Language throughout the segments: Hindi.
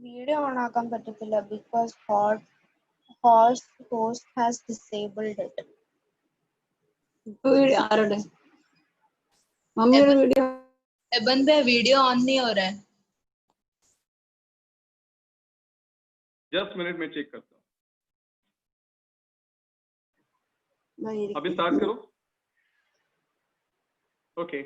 Video on particular because host has disabled it. आरुडे मम्मी का वीडियो बंद है, वीडियो ऑन नहीं हो रहा है। जस्ट मिनट में चेक करता हूँ। अभी स्टार्ट करो। ओके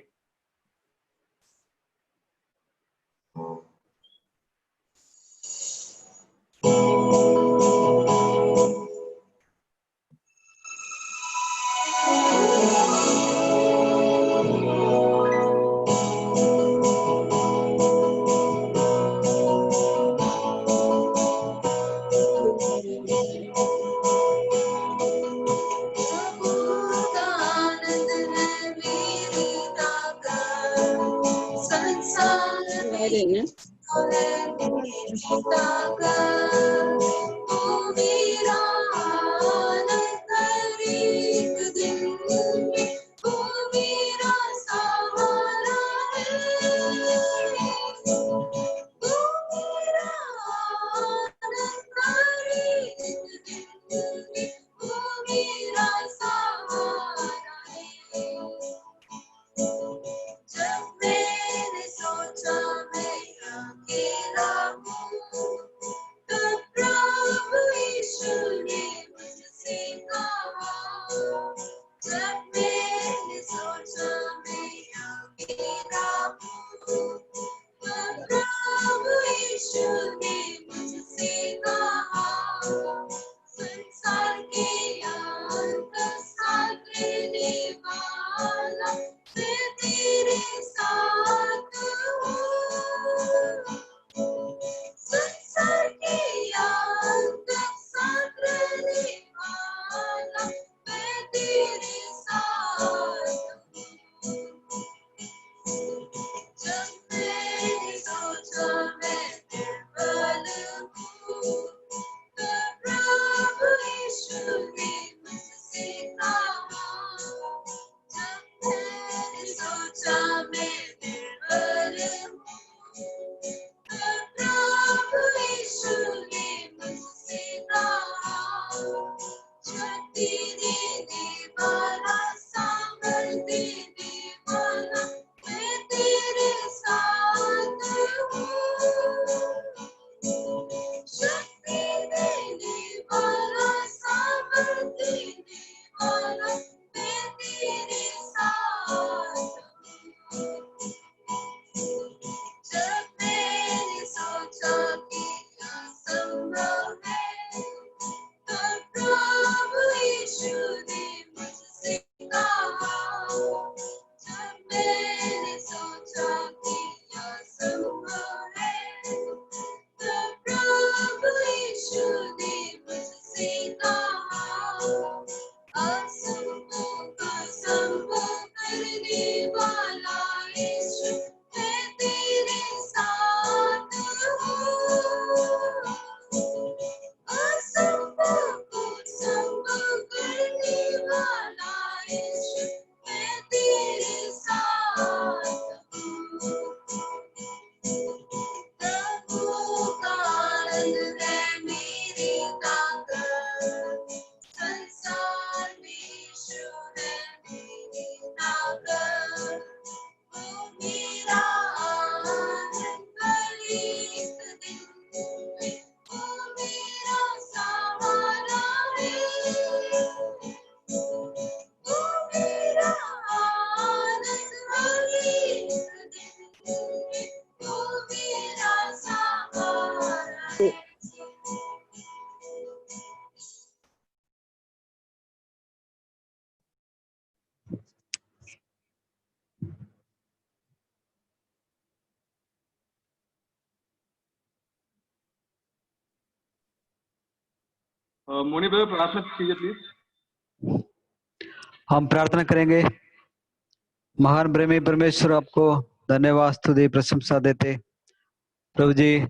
मोनी ब्रदर प्रार्थना कीजिए प्लीज। हम प्रार्थना करेंगे। महान प्रेमी परमेश्वर, आपको धन्यवाद स्तुति प्रशंसा देते प्रभु जी।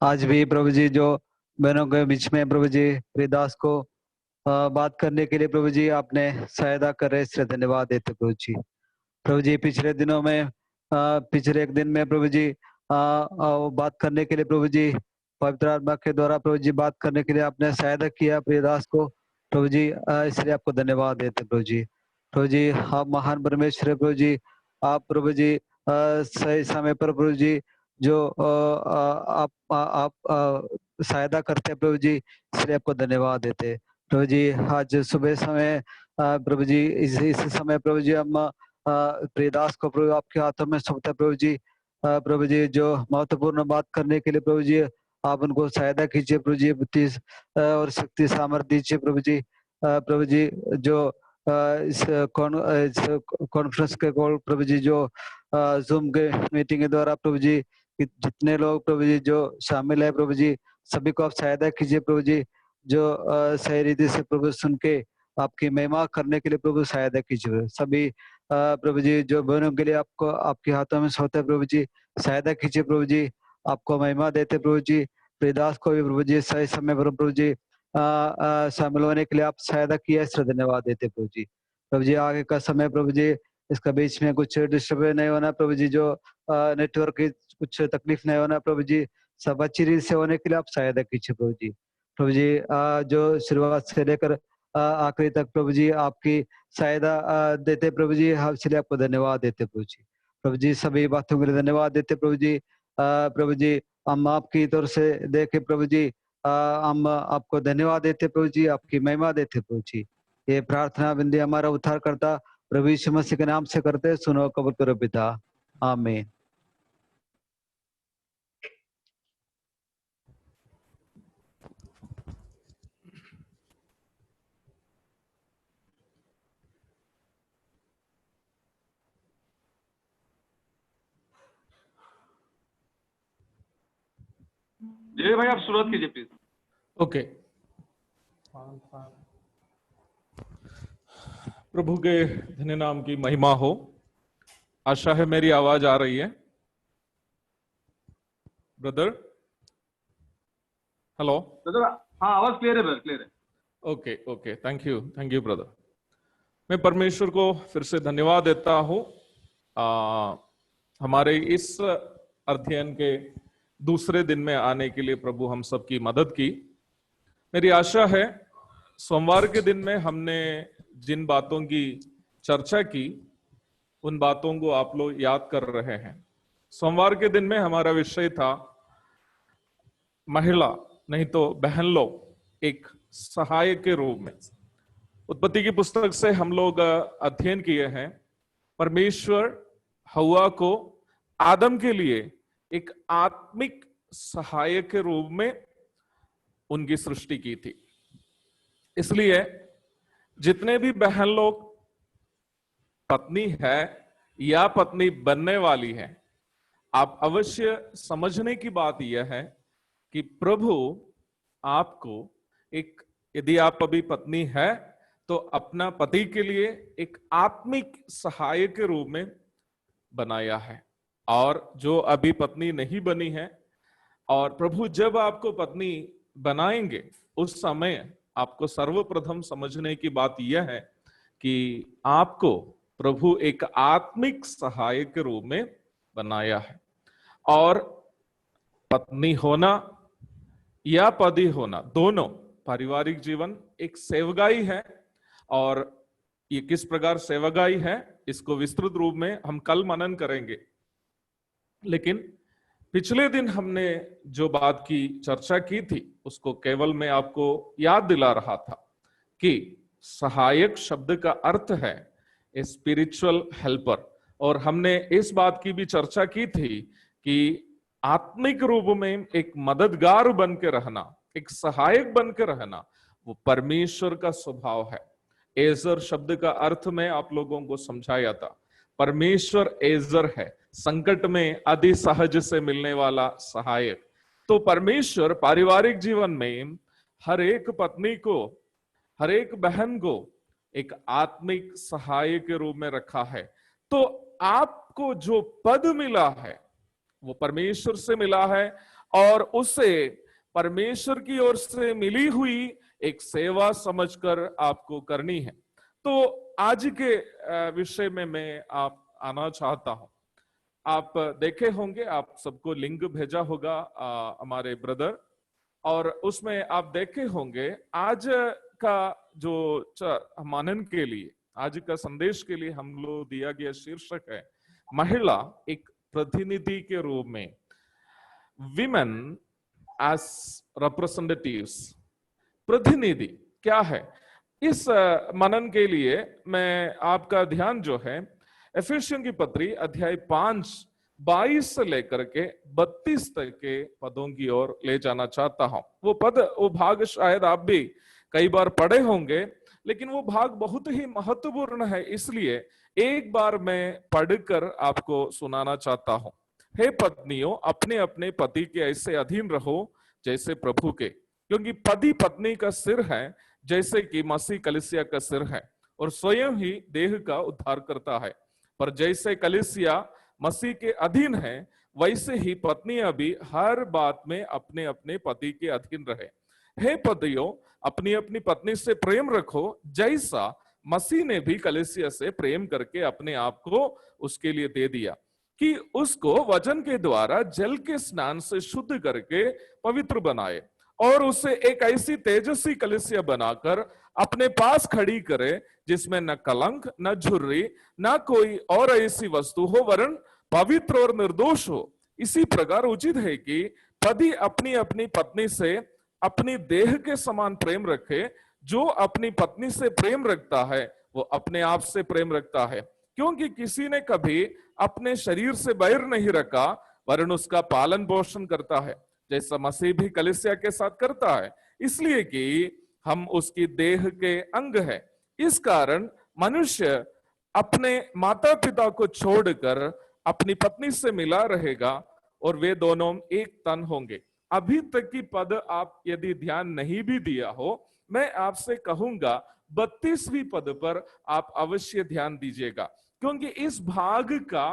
आज भी प्रभु जी जो बहनों के बीच में प्रभु जी हरिदास को बात करने के लिए प्रभु जी आपने सहायता कर रहे, इसलिए धन्यवाद देते प्रभु जी। प्रभु जी पिछले दिनों में पिछले एक दिन में प्रभु जी वो बात करने के लिए प्रभु जी, पवित्र आत्मा के द्वारा प्रभु जी बात करने के लिए आपने सहायता किया प्रियदास को प्रभु जी, इसलिए आपको धन्यवाद देते प्रभु जी। प्रभु जी आप महान परमेश्वर है प्रभु जी, आप प्रभु जी सही समय पर प्रभु जी जो आप सहायता करते हैं प्रभु जी, इसलिए आपको धन्यवाद देते प्रभु जी। आज सुबह समय प्रभु जी इस समय प्रभु जी हम प्रियदास को प्रभु आपके हाथों में सौंपते प्रभु जी। प्रभु जी जो महत्वपूर्ण बात करने के लिए प्रभु जी आप उनको सहायता कीजिए प्रभु जी, बुद्धि और शक्ति सामर्थ्य दीजिए प्रभु जी। प्रभु जी जो इस कॉन्फ्रेंस के कॉल प्रभु जी जो जूम के मीटिंग के द्वारा प्रभु जी जितने लोग प्रभु जी जो शामिल है प्रभु जी, सभी को आप सहायता कीजिए प्रभु जी, जो सही रीति से प्रभु सुन के आपकी महिमा करने के लिए प्रभु सहायता कीजिए। सभी प्रभु जी जो बहनों के लिए आपको आपके हाथों में सौंपते प्रभु जी, सहायता कीजिए प्रभु जी, आपको महिमा देते प्रभु जी। प्रियदास को भी प्रभु जी सही समय पर प्रभु जी शामिल होने के लिए आप सहायता किया, इसलिए धन्यवाद देते प्रभु जी। प्रभु जी आगे का समय प्रभु जी इसका बीच में कुछ डिस्टर्ब नहीं होना प्रभु जी, जो नेटवर्क की कुछ तकलीफ नहीं होना प्रभु जी, सब अच्छी रीति से होने के लिए आप सहायता कीजिए प्रभु जी। प्रभु जी जो शुरुआत से लेकर आखिरी तक प्रभु जी आपकी सहायता देते प्रभु जी, हम इसलिए आपको धन्यवाद देते प्रभु जी। प्रभु जी सभी बातों के लिए धन्यवाद देते प्रभु जी। प्रभु जी हम आपकी तरफ से देखे प्रभु जी, हम आपको धन्यवाद देते प्रभु जी, आपकी महिमा देते प्रभु जी। ये प्रार्थना बिंदी हमारा उद्धार करता प्रभु यीशु मसीह के नाम से करते, सुनो कबूल करो पिता, आमीन। जय भाई आप शुरुआत कीजिए प्लीज। ओके। प्रभु के धन्य नाम की महिमा हो। आशा है मेरी आवाज आ रही है ब्रदर। हेलो ब्रदर हाँ आवाज क्लियर है ब्रदर, क्लियर है। Okay okay, thank you brother. मैं परमेश्वर को फिर से धन्यवाद देता हूं हमारे इस अध्ययन के दूसरे दिन में आने के लिए प्रभु हम सबकी मदद की। मेरी आशा है सोमवार के दिन में हमने जिन बातों की चर्चा की उन बातों को आप लोग याद कर रहे हैं। सोमवार के दिन में हमारा विषय था महिला नहीं तो बहन लोग एक सहायक के रूप में। उत्पत्ति की पुस्तक से हम लोग अध्ययन किए हैं परमेश्वर हव्वा को आदम के लिए एक आत्मिक सहायक के रूप में उनकी सृष्टि की थी। इसलिए जितने भी बहन लोग पत्नी है या पत्नी बनने वाली है, आप अवश्य समझने की बात यह है कि प्रभु आपको एक, यदि आप अभी पत्नी है तो अपना पति के लिए एक आत्मिक सहायक के रूप में बनाया है। और जो अभी पत्नी नहीं बनी है और प्रभु जब आपको पत्नी बनाएंगे उस समय आपको सर्वप्रथम समझने की बात यह है कि आपको प्रभु एक आत्मिक सहायक के रूप में बनाया है। और पत्नी होना या पति होना दोनों पारिवारिक जीवन एक सेवगाई है। और ये किस प्रकार सेवगाई है इसको विस्तृत रूप में हम कल मनन करेंगे। लेकिन पिछले दिन हमने जो बात की चर्चा की थी उसको केवल मैं आपको याद दिला रहा था कि सहायक शब्द का अर्थ है ए स्पिरिचुअल हेल्पर। और हमने इस बात की भी चर्चा की थी कि आत्मिक रूप में एक मददगार बन के रहना, एक सहायक बन के रहना, वो परमेश्वर का स्वभाव है। एजर शब्द का अर्थ में आप लोगों को समझाया था। परमेश्वर एजर है, संकट में अति सहज से मिलने वाला सहायक। तो परमेश्वर पारिवारिक जीवन में हर एक पत्नी को, हर एक बहन को एक आत्मिक सहायक के रूप में रखा है। तो आपको जो पद मिला है वो परमेश्वर से मिला है और उसे परमेश्वर की ओर से मिली हुई एक सेवा समझकर आपको करनी है। तो आज के विषय में मैं आप आना चाहता हूं। आप देखे होंगे, आप सबको लिंक भेजा होगा हमारे ब्रदर, और उसमें आप देखे होंगे आज का जो मनन के लिए, आज का संदेश के लिए हम लोग दिया गया शीर्षक है महिला एक प्रतिनिधि के रूप में, विमेन एज रिप्रेजेंटेटिव्स। प्रतिनिधि क्या है? इस मनन के लिए मैं आपका ध्यान जो है एफेसियों की पत्री अध्याय 5 22 से लेकर के 32 तक के पदों की ओर ले जाना चाहता हूं। वो भाग शायद आप भी कई बार पढ़े होंगे, लेकिन वो भाग बहुत ही महत्वपूर्ण है, इसलिए एक बार मैं पढ़कर आपको सुनाना चाहता हूं। हे पत्नियों, अपने अपने पति के ऐसे अधीन रहो जैसे प्रभु के, क्योंकि पति पत्नी का सिर है, जैसे कि मसीह कलीसिया का सिर है और स्वयं ही देह का उद्धार करता है। पर जैसे कलीसिया मसीह के अधीन है, वैसे ही पत्नियां भी हर बात में अपने अपने पति के अधीन रहे। हे पतियों, अपनी अपनी पत्नी से प्रेम रखो, जैसा मसीह ने भी कलीसिया से प्रेम करके अपने आप को उसके लिए दे दिया, कि उसको वचन के द्वारा जल के स्नान से शुद्ध करके पवित्र बनाए और उसे एक ऐसी तेजस्वी कलीसिया बनाकर अपने पास खड़ी करे, जिसमें न कलंक, न झुर्री, न कोई और ऐसी वस्तु हो, वरन पवित्र और निर्दोष हो। इसी प्रकार उचित है कि पति अपनी अपनी पत्नी से अपनी देह के समान प्रेम रखे। जो अपनी पत्नी से प्रेम रखता है, वो अपने आप से प्रेम रखता है, क्योंकि किसी ने कभी अपने शरीर से बैर नहीं रखा, वरन उसका पालन पोषण करता है, जैसा मसीह भी कलीसिया के साथ करता है, इसलिए कि हम उसकी देह के अंग है। इस कारण मनुष्य अपने माता पिता को छोड़कर अपनी पत्नी से मिला रहेगा और वे दोनों एक तन होंगे। अभी तक की पद आप यदि ध्यान नहीं भी दिया हो, मैं आपसे कहूंगा 32वीं पद पर आप अवश्य ध्यान दीजिएगा, क्योंकि इस भाग का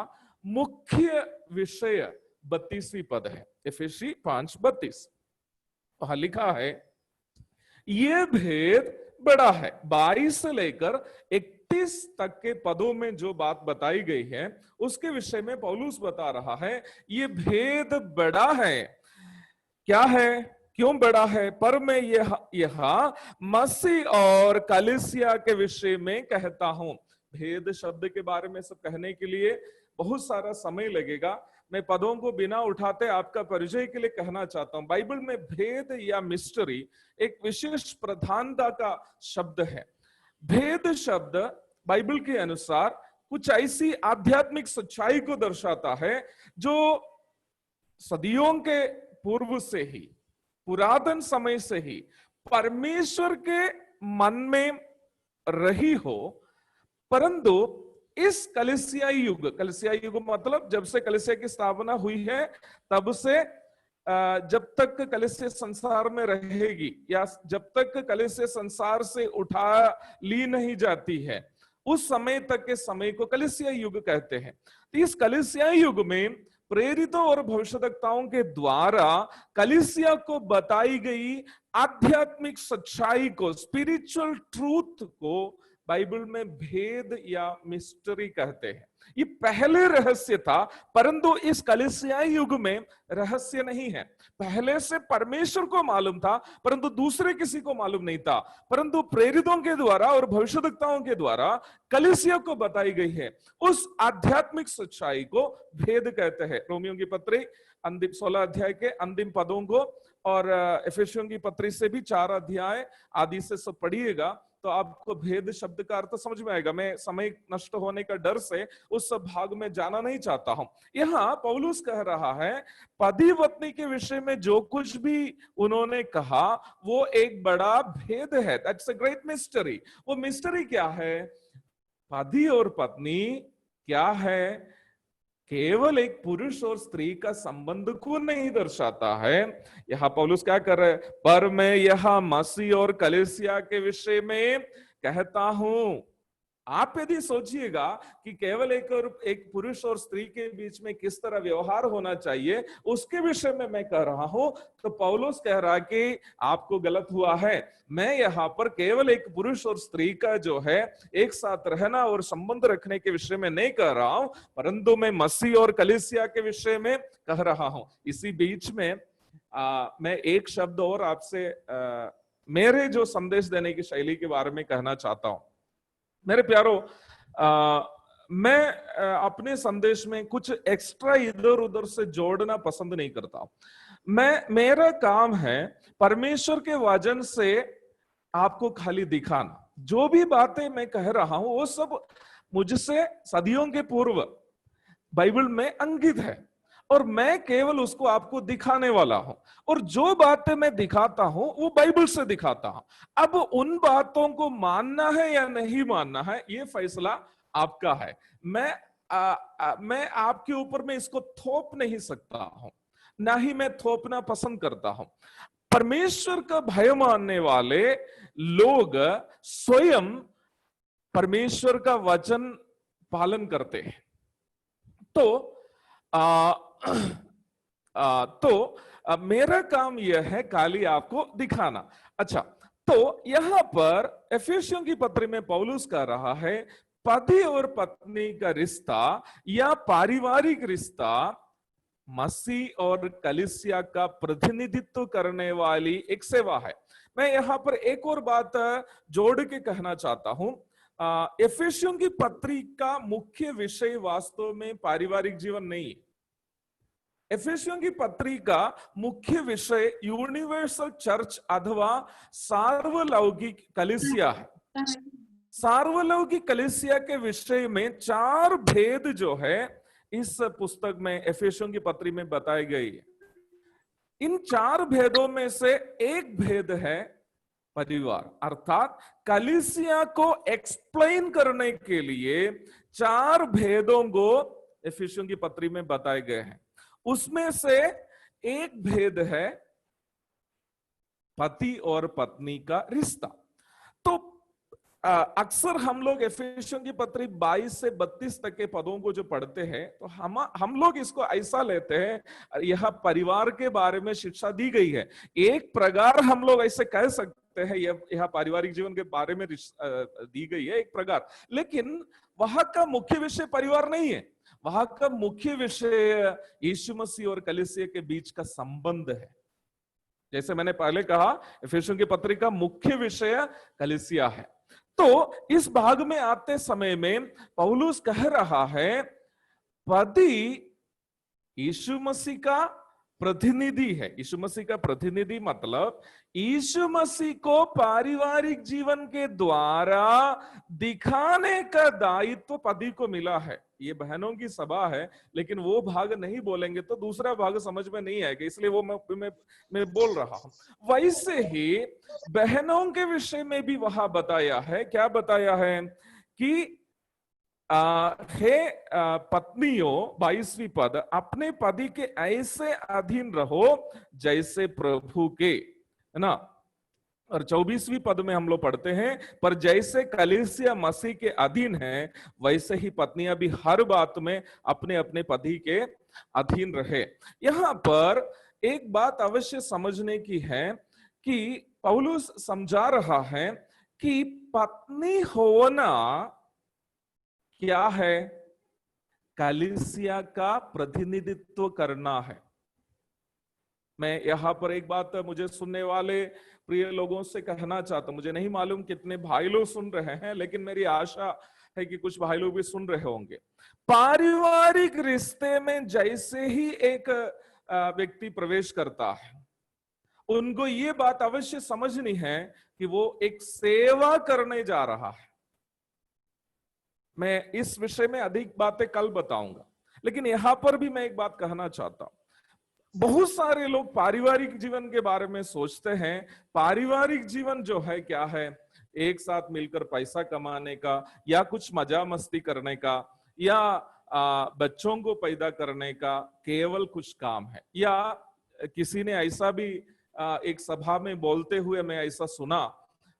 मुख्य विषय 32वीं पद है। एफेसी 5:32 वहां लिखा है, ये भेद बड़ा है। 22 से लेकर 31 तक के पदों में जो बात बताई गई है, उसके विषय में पौलुस बता रहा है ये भेद बड़ा है। क्या है, क्यों बड़ा है? पर मैं यह मसीह और कलीसिया के विषय में कहता हूं। भेद शब्द के बारे में सब कहने के लिए बहुत सारा समय लगेगा। मैं पदों को बिना उठाते आपका परिचय के लिए कहना चाहता हूं, बाइबल में भेद या मिस्ट्री एक विशेष प्रधानता का शब्द है। भेद शब्द बाइबल के अनुसार कुछ ऐसी आध्यात्मिक सच्चाई को दर्शाता है जो सदियों के पूर्व से ही, पुरातन समय से ही परमेश्वर के मन में रही हो, परंतु इस कलीसियाई युग मतलब जब से कलीसिया की स्थापना हुई है, तब से जब तक कलीसिया संसार में रहेगी या जब तक कलीसिया संसार से उठा ली नहीं जाती है, उस समय तक के समय को कलीसियाई युग कहते हैं। तो इस कलीसियाई युग में प्रेरितों और भविष्यवक्ताओं के द्वारा कलीसिया को बताई गई आध्यात्मिक सच्चाई को, स्पिरिचुअल ट्रूथ को बाइबल में भेद या मिस्ट्री कहते हैं। ये पहले रहस्य था, परंतु इस कलीसियाई युग में रहस्य नहीं है। पहले से परमेश्वर को मालूम था, परंतु दूसरे किसी को मालूम नहीं था, परंतु प्रेरितों के द्वारा और भविष्यवक्ताओं के द्वारा कलीसिया को बताई गई है। उस आध्यात्मिक सच्चाई को भेद कहते हैं। रोमियों की पत्री अंतिम 16 अध्याय के अंतिम पदों को और एफेसियों की पत्री से भी 4 अध्याय आदि से सब पढ़िएगा, तो आपको भेद शब्द का अर्थ समझ में आएगा। मैं समय नष्ट होने का डर से उस सब भाग में जाना नहीं चाहता हूं। यहाँ पौलुस कह रहा है पति पत्नी के विषय में जो कुछ भी उन्होंने कहा वो एक बड़ा भेद है। That's a great mystery. वो मिस्ट्री क्या है? पति और पत्नी क्या है? केवल एक पुरुष और स्त्री का संबंध को नहीं दर्शाता है। यहां पौलुस क्या कर रहे हैं? पर मैं यह मसीह और कलीसिया के विषय में कहता हूं। आप यदि सोचिएगा कि केवल एक पुरुष और स्त्री के बीच में किस तरह व्यवहार होना चाहिए उसके विषय में मैं कह रहा हूं, तो पौलुस कह रहा कि आपको गलत हुआ है। मैं यहाँ पर केवल एक पुरुष और स्त्री का जो है एक साथ रहना और संबंध रखने के विषय में नहीं कह रहा हूं, परंतु मैं मसीह और कलीसिया के विषय में कह रहा हूं। इसी बीच में मैं एक शब्द और आपसे मेरे जो संदेश देने की शैली के बारे में कहना चाहता हूं। मेरे प्यारो, मैं अपने संदेश में कुछ एक्स्ट्रा इधर उधर से जोड़ना पसंद नहीं करता। मेरा काम है परमेश्वर के वचन से आपको खाली दिखाना। जो भी बातें मैं कह रहा हूं वो सब मुझसे सदियों के पूर्व बाइबल में अंकित है और मैं केवल उसको आपको दिखाने वाला हूं। और जो बातें मैं दिखाता हूं वो बाइबल से दिखाता हूं। अब उन बातों को मानना है या नहीं मानना है ये फैसला आपका है। मैं आपके ऊपर में इसको थोप नहीं सकता हूं, ना ही मैं थोपना पसंद करता हूं। परमेश्वर का भय मानने वाले लोग स्वयं परमेश्वर का वचन पालन करते हैं। तो मेरा काम यह है खाली आपको दिखाना। अच्छा, तो यहां पर एफेसियों की पत्री में पौलुस कह रहा है पति और पत्नी का रिश्ता या पारिवारिक रिश्ता मसीह और कलीसिया का प्रतिनिधित्व करने वाली एक सेवा है। मैं यहां पर एक और बात जोड़ के कहना चाहता हूं। एफेसियों की पत्री का मुख्य विषय वास्तव में पारिवारिक जीवन नहीं है। एफेसियों की पत्री का मुख्य विषय यूनिवर्सल चर्च अथवा सार्वलौकिक कलीसिया है। सार्वलौकिक कलीसिया के विषय में 4 भेद जो है इस पुस्तक में एफेसियों की पत्री में बताई गई है। इन 4 भेदों में से एक भेद है परिवार, अर्थात कलीसिया को एक्सप्लेन करने के लिए 4 भेदों को एफेसियों की पत्री में बताए गए हैं। उसमें से एक भेद है पति और पत्नी का रिश्ता। तो अक्सर हम लोग एफेसियों की पत्री 22 से 32 तक के पदों को जो पढ़ते हैं तो हम लोग इसको ऐसा लेते हैं यह परिवार के बारे में शिक्षा दी गई है। एक प्रकार हम लोग ऐसे कह सकते हैं यह पारिवारिक जीवन के बारे में दी गई है एक प्रकार, लेकिन वहां का मुख्य विषय परिवार नहीं है। वहां का मुख्य विषय यीशु मसीह और कलीसिया के बीच का संबंध है। जैसे मैंने पहले कहा एफेसियों की पत्री का मुख्य विषय कलीसिया है। तो इस भाग में आते समय में पौलुस कह रहा है पति यीशु मसीह का प्रतिनिधि है। यीशु मसीह का प्रतिनिधि मतलब यीशु मसीह को पारिवारिक जीवन के द्वारा दिखाने का दायित्व पति को मिला है। ये बहनों की सभा है, लेकिन वो भाग नहीं बोलेंगे तो दूसरा भाग समझ में नहीं आएगा, इसलिए वो मैं बोल रहा हूं। वैसे ही बहनों के विषय में भी वहां बताया है। क्या बताया है कि हे पत्नियों, 22वीं पद, अपने पति के ऐसे अधीन रहो जैसे प्रभु के, है ना। और 24वीं पद में हम लोग पढ़ते हैं पर जैसे कलीसिया मसीह के अधीन है वैसे ही पत्नियां भी हर बात में अपने अपने पति के अधीन रहे। यहां पर एक बात अवश्य समझने की है कि पौलुस समझा रहा है कि पत्नी होना क्या है, कलीसिया का प्रतिनिधित्व करना है। मैं यहां पर एक बात मुझे सुनने वाले प्रिय लोगों से कहना चाहता हूं। मुझे नहीं मालूम कितने भाई लोग सुन रहे हैं, लेकिन मेरी आशा है कि कुछ भाई लोग भी सुन रहे होंगे। पारिवारिक रिश्ते में जैसे ही एक व्यक्ति प्रवेश करता है उनको ये बात अवश्य समझनी है कि वो एक सेवा करने जा रहा है। मैं इस विषय में अधिक बातें कल बताऊंगा, लेकिन यहां पर भी मैं एक बात कहना चाहता हूं। बहुत सारे लोग पारिवारिक जीवन के बारे में सोचते हैं पारिवारिक जीवन जो है क्या है, एक साथ मिलकर पैसा कमाने का या कुछ मजा मस्ती करने का या बच्चों को पैदा करने का केवल कुछ काम है। या किसी ने ऐसा भी एक सभा में बोलते हुए मैं ऐसा सुना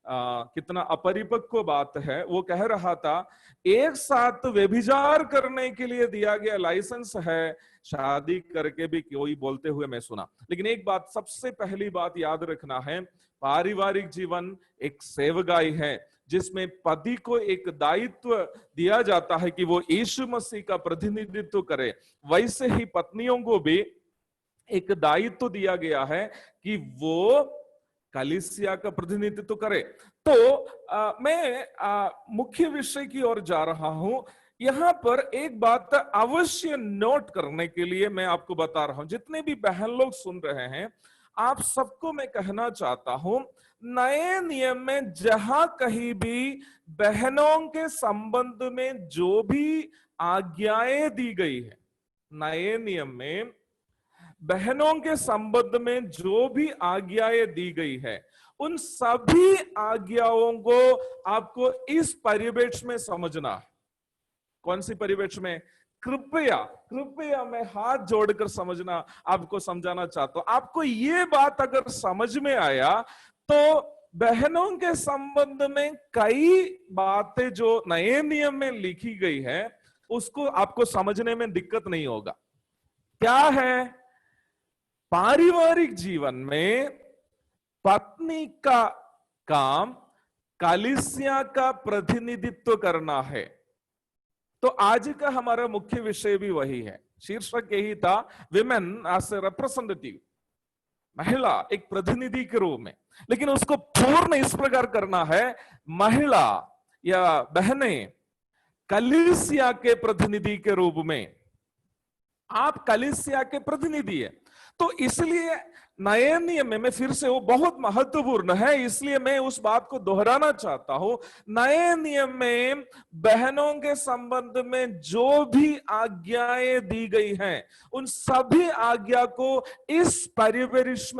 कितना अपरिपक्व बात है। वो कह रहा था एक साथ व्यभिचार करने के लिए दिया गया लाइसेंस है, शादी करके भी कोई बोलते हुए मैं सुना। लेकिन एक बात, सबसे पहली बात याद रखना है, पारिवारिक जीवन एक सेवगाई है जिसमें पति को एक दायित्व दिया जाता है कि वो यीशु मसीह का प्रतिनिधित्व करे। वैसे ही पत्नियों को भी एक दायित्व दिया गया है कि वो कलीसिया का प्रतिनिधित्व करे। तो मैं मुख्य विषय की ओर जा रहा हूं। यहां पर एक बात अवश्य नोट करने के लिए मैं आपको बता रहा हूं, जितने भी बहन लोग सुन रहे हैं, आप सबको मैं कहना चाहता हूं, नए नियम में जहां कहीं भी बहनों के संबंध में जो भी आज्ञाएं दी गई है, नए नियम में बहनों के संबंध में जो भी आज्ञाएं दी गई है, उन सभी आज्ञाओं को आपको इस परिवेश में समझना है। कौन सी परिवेश में? कृपया कृपया मैं हाथ जोड़कर समझना, आपको समझाना चाहता हूं। आपको ये बात अगर समझ में आया तो बहनों के संबंध में कई बातें जो नए नियम में लिखी गई है उसको आपको समझने में दिक्कत नहीं होगा। क्या है? पारिवारिक जीवन में पत्नी का काम कलीसिया का प्रतिनिधित्व करना है। तो आज का हमारा मुख्य विषय भी वही है। शीर्षक यही था, विमेन एज ए रिप्रेजेंटेटिव, महिला एक प्रतिनिधि के रूप में। लेकिन उसको पूर्ण इस प्रकार करना है, महिला या बहनें कलीसिया के प्रतिनिधि के रूप में। आप कलीसिया के प्रतिनिधि है। तो इसलिए नए नियम में फिर से वो बहुत महत्वपूर्ण है, इसलिए मैं उस बात को दोहराना चाहता हूं। नए नियम में बहनों के संबंध में जो भी आज्ञाएं दी गई हैं, उन सभी आज्ञा को इस परिवेश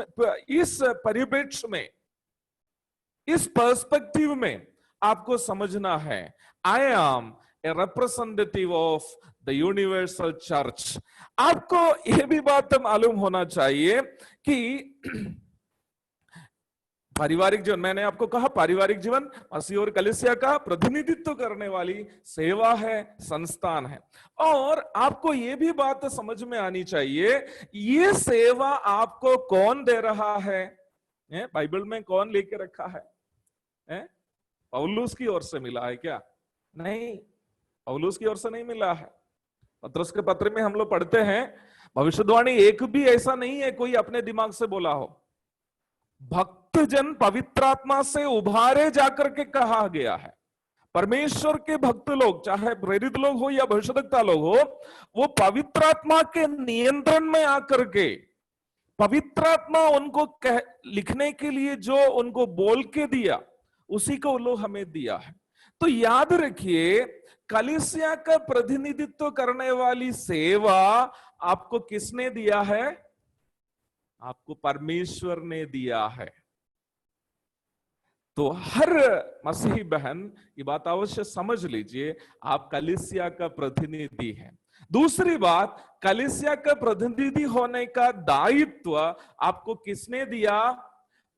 में, इस पर्सपेक्टिव में आपको समझना है। I am a representative of the universal church. आपको यह भी बात मालूम होना चाहिए कि पारिवारिक जीवन, मैंने आपको कहा पारिवारिक जीवन मसीह और कलीसिया का प्रतिनिधित्व करने वाली सेवा है, संस्थान है। और आपको यह भी बात समझ में आनी चाहिए, ये सेवा आपको कौन दे रहा है? बाइबल में कौन लेके रखा है? पौलुस की ओर से मिला है क्या? नहीं, पौलुस की ओर से नहीं मिला है। पत्रस के पत्र में हम लोग पढ़ते हैं, भविष्यवाणी एक भी ऐसा नहीं है कोई अपने दिमाग से बोला हो। भक्त जन पवित्रात्मा से उभारे जाकर के कहा गया है। परमेश्वर के भक्त लोग, चाहे प्रेरित लोग हो या भविष्यवक्ता लोग हो, वो पवित्रात्मा के नियंत्रण में आकर के, पवित्रात्मा उनको लिखने के लिए जो उनको बोल के दिया, उसी को लोग हमें दिया है। तो याद रखिए, कलीसिया का प्रतिनिधित्व करने वाली सेवा आपको किसने दिया है? आपको परमेश्वर ने दिया है। तो हर मसीही बहन ये बात अवश्य समझ लीजिए, आप कलीसिया का प्रतिनिधि हैं। दूसरी बात, कलीसिया का प्रतिनिधि होने का दायित्व आपको किसने दिया?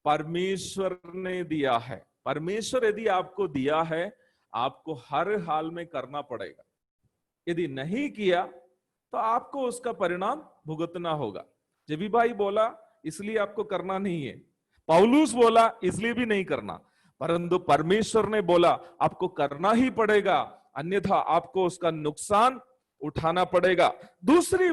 परमेश्वर ने दिया है। परमेश्वर यदि आपको दिया है, आपको हर हाल में करना पड़ेगा। यदि नहीं किया तो आपको उसका परिणाम भुगतना होगा। जबी भाई बोला इसलिए आपको करना नहीं है, पौलुस बोला इसलिए भी नहीं करना, परंतु परमेश्वर ने बोला आपको करना ही पड़ेगा, अन्यथा आपको उसका नुकसान उठाना पड़ेगा। दूसरी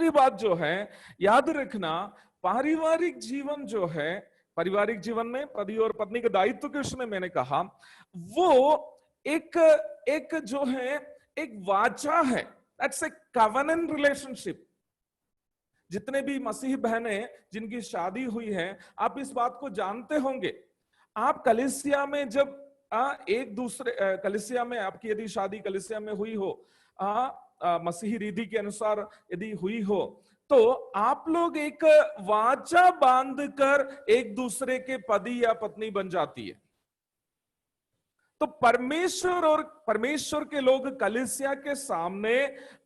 बात जो है, याद रखना, पारिवारिक जीवन जो है, पारिवारिक जीवन में पति और पत्नी के दायित्व के विषय में मैंने कहा, वो एक जो है एक वाचा है। That's a covenant relationship. जितने भी मसीह बहनें जिनकी शादी हुई है, आप इस बात को जानते होंगे। आप कलीसिया में जब एक दूसरे कलीसिया में आपकी यदि शादी कलीसिया में हुई हो, मसीही रीति के अनुसार यदि हुई हो, तो आप लोग एक वाचा बांधकर एक दूसरे के पति या पत्नी बन जाती है। तो परमेश्वर और परमेश्वर के लोग कलीसिया के सामने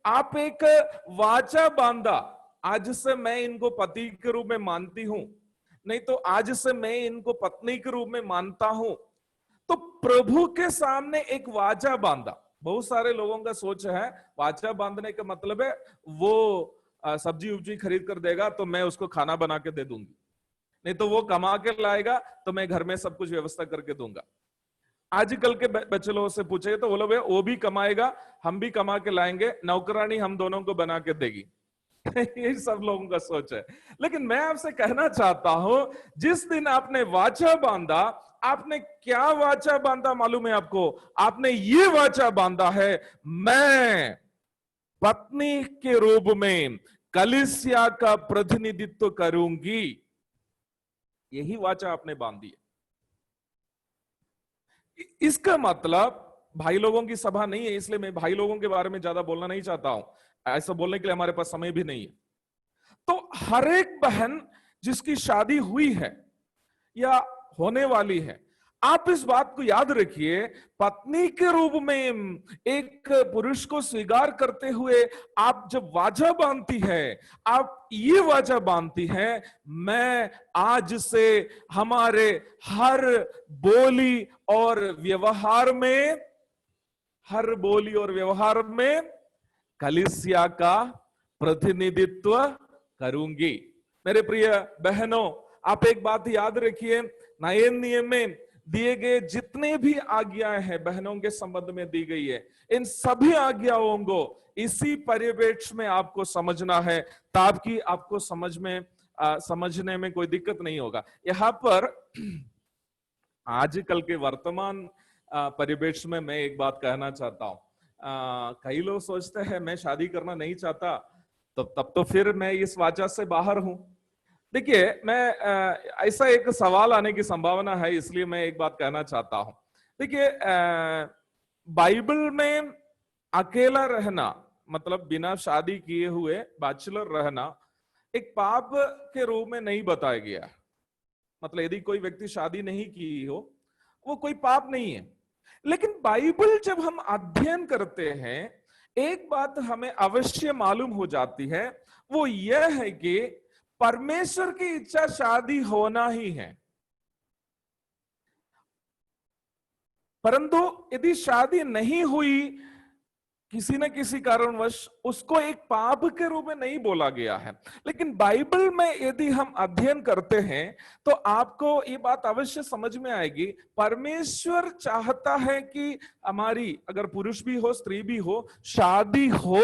आप एक वाचा बांधा, आज से मैं इनको पति के रूप में मानती हूं, नहीं तो आज से मैं इनको पत्नी के रूप में मानता हूं। तो प्रभु के सामने एक वाचा बांधा। बहुत सारे लोगों का सोच है वाचा बांधने का मतलब है वो सब्जी उब्जी खरीद कर देगा तो मैं उसको खाना बना के दे दूंगी, नहीं तो वो कमा के लाएगा तो मैं घर में सब कुछ व्यवस्था करके दूंगा। आजकल के बच्चे लोगों से पूछे तो बोलो भैया वो भी कमाएगा, हम भी कमा के लाएंगे, नौकरानी हम दोनों को बना के देगी। ये सब लोगों का सोच है। लेकिन मैं आपसे कहना चाहता हूं, जिस दिन आपने वाचा बांधा, आपने क्या वाचा बांधा मालूम है आपको? आपने ये वाचा बांधा है, मैं पत्नी के रूप में कलीसिया का प्रतिनिधित्व करूंगी। यही वाचा आपने बांधी है। इसका मतलब भाई लोगों की सभा नहीं है, इसलिए मैं भाई लोगों के बारे में ज्यादा बोलना नहीं चाहता हूं, ऐसा बोलने के लिए हमारे पास समय भी नहीं है। तो हर एक बहन जिसकी शादी हुई है या होने वाली है, आप इस बात को याद रखिए, पत्नी के रूप में एक पुरुष को स्वीकार करते हुए आप जब वाचा बांधती है, आप ये वाचा बांधती है, मैं आज से हमारे हर बोली और व्यवहार में कलीसिया का प्रतिनिधित्व करूंगी। मेरे प्रिय बहनों, आप एक बात याद रखिए, नए नियम में दिए गए जितने भी आज्ञाएं हैं बहनों के संबंध में दी गई है, इन सभी आज्ञाओं को इसी परिवेश में आपको समझना है, ताकि आपको समझने में कोई दिक्कत नहीं होगा। यहाँ पर आजकल के वर्तमान परिवेश में मैं एक बात कहना चाहता हूं। कई लोग सोचते हैं मैं शादी करना नहीं चाहता, तो तब तो फिर मैं इस वाचा से बाहर हूं। देखिए, मैं ऐसा एक सवाल आने की संभावना है, इसलिए मैं एक बात कहना चाहता हूं। देखिए, बाइबल में अकेला रहना, मतलब बिना शादी किए हुए बैचलर रहना, एक पाप के रूप में नहीं बताया गया। मतलब यदि कोई व्यक्ति शादी नहीं की हो, वो कोई पाप नहीं है। लेकिन बाइबल जब हम अध्ययन करते हैं, एक बात हमें अवश्य मालूम हो जाती है, वो यह है कि परमेश्वर की इच्छा शादी होना ही है। परंतु यदि शादी नहीं हुई किसी न किसी कारणवश, उसको एक पाप के रूप में नहीं बोला गया है। लेकिन बाइबल में यदि हम अध्ययन करते हैं तो आपको ये बात अवश्य समझ में आएगी, परमेश्वर चाहता है कि हमारी, अगर पुरुष भी हो स्त्री भी हो, शादी हो।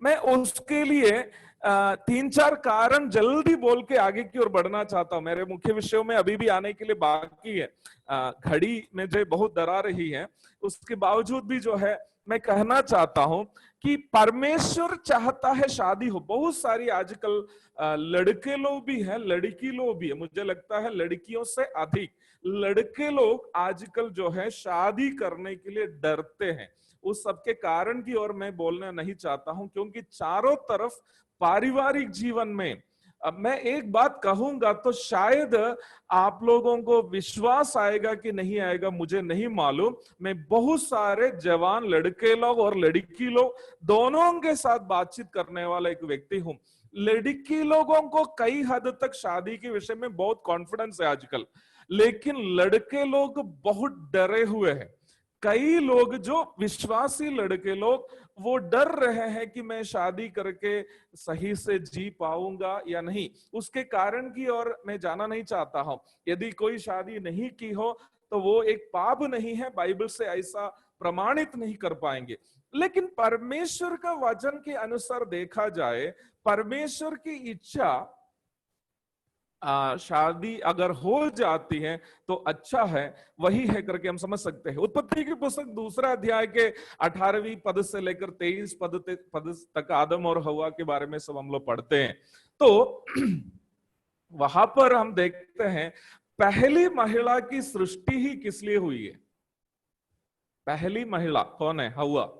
मैं उसके लिए 3-4 कारण जल्दी बोल के आगे की ओर बढ़ना चाहता हूं। मेरे मुख्य विषयों में अभी भी आने के लिए बाकी है, घड़ी में जो बहुत डरा रही है, उसके बावजूद भी जो है मैं कहना चाहता हूं कि परमेश्वर चाहता है शादी हो। बहुत सारी आजकल लड़के लोग भी हैं, लड़की लोग भी है, मुझे लगता है लड़कियों से अधिक लड़के लोग आजकल जो है शादी करने के लिए डरते हैं। उस सबके कारण की ओर मैं बोलना नहीं चाहता हूं, क्योंकि चारों तरफ पारिवारिक जीवन में, अब मैं एक बात कहूंगा तो शायद आप लोगों को विश्वास आएगा कि नहीं आएगा मुझे नहीं मालूम, मैं बहुत सारे जवान लड़के लोग और लड़की लोग दोनों के साथ बातचीत करने वाला एक व्यक्ति हूं। लड़की लोगों को कई हद तक शादी के विषय में बहुत कॉन्फिडेंस है आजकल, लेकिन लड़के लोग बहुत डरे हुए हैं। कई लोग जो विश्वासी लड़के लोग, वो डर रहे हैं कि मैं शादी करके सही से जी पाऊंगा या नहीं। उसके कारण की ओर मैं जाना नहीं चाहता हूं। यदि कोई शादी नहीं की हो तो वो एक पाप नहीं है, बाइबल से ऐसा प्रमाणित नहीं कर पाएंगे। लेकिन परमेश्वर का वचन के अनुसार देखा जाए, परमेश्वर की इच्छा शादी अगर हो जाती है तो अच्छा है, वही है करके हम समझ सकते हैं। उत्पत्ति की पुस्तक 2 अध्याय के 18वीं पद से लेकर 23 पद तक आदम और हवा के बारे में सब हम लोग पढ़ते हैं। तो वहां पर हम देखते हैं पहली महिला की सृष्टि ही किस लिए हुई है। पहली महिला कौन है? हवा।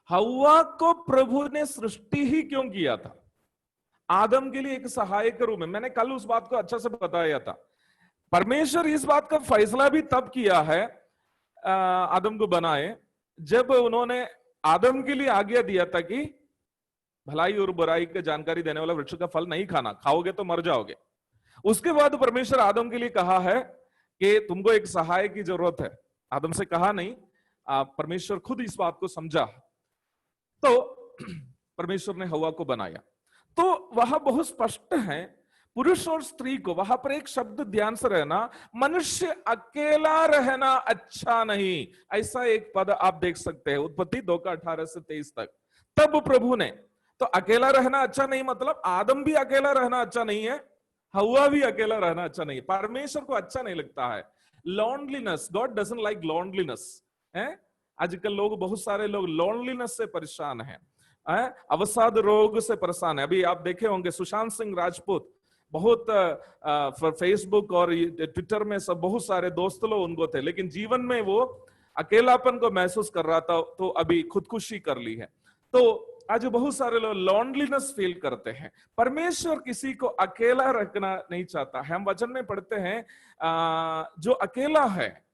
हवा को प्रभु ने सृष्टि ही क्यों किया था? आदम के लिए एक सहायक के रूप में। मैंने कल उस बात को अच्छा से बताया था। परमेश्वर इस बात का फैसला भी तब किया है आदम को बनाए, जब उन्होंने आदम के लिए आज्ञा दिया था कि भलाई और बुराई की जानकारी देने वाला वृक्ष का फल नहीं खाना, खाओगे तो मर जाओगे। उसके बाद परमेश्वर आदम के लिए कहा है कि तुमको एक सहाय की जरूरत है। आदम से कहा नहीं, परमेश्वर खुद इस बात को समझा, तो परमेश्वर ने हवा को बनाया। तो वह बहुत स्पष्ट है, पुरुष और स्त्री को, वहां पर एक शब्द ध्यान से रहना, मनुष्य अकेला रहना अच्छा नहीं, ऐसा एक पद आप देख सकते हैं उत्पत्ति 2 का 18 से 23 तक। तब प्रभु ने, तो अकेला रहना अच्छा नहीं मतलब आदम भी अकेला रहना अच्छा नहीं है, हवा भी अकेला रहना अच्छा नहीं है, परमेश्वर को अच्छा नहीं लगता है loneliness. God doesn't like loneliness है। आजकल लोग, बहुत सारे लोग लॉन्लीनेस से परेशान हैं, अवसाद रोग से परेशान है। अभी आप देखे होंगे सुशांत सिंह राजपूत, बहुत फेसबुक और ट्विटर में सब बहुत सारे दोस्त लोग उनको थे, लेकिन जीवन में वो अकेलापन को महसूस कर रहा था, तो अभी खुदकुशी कर ली है। तो आज बहुत सारे लोग लॉन्लीनेस फील करते हैं। परमेश्वर किसी को अकेला रखना नहीं चाहता है। हम वचन में पढ़ते हैं जो अकेला है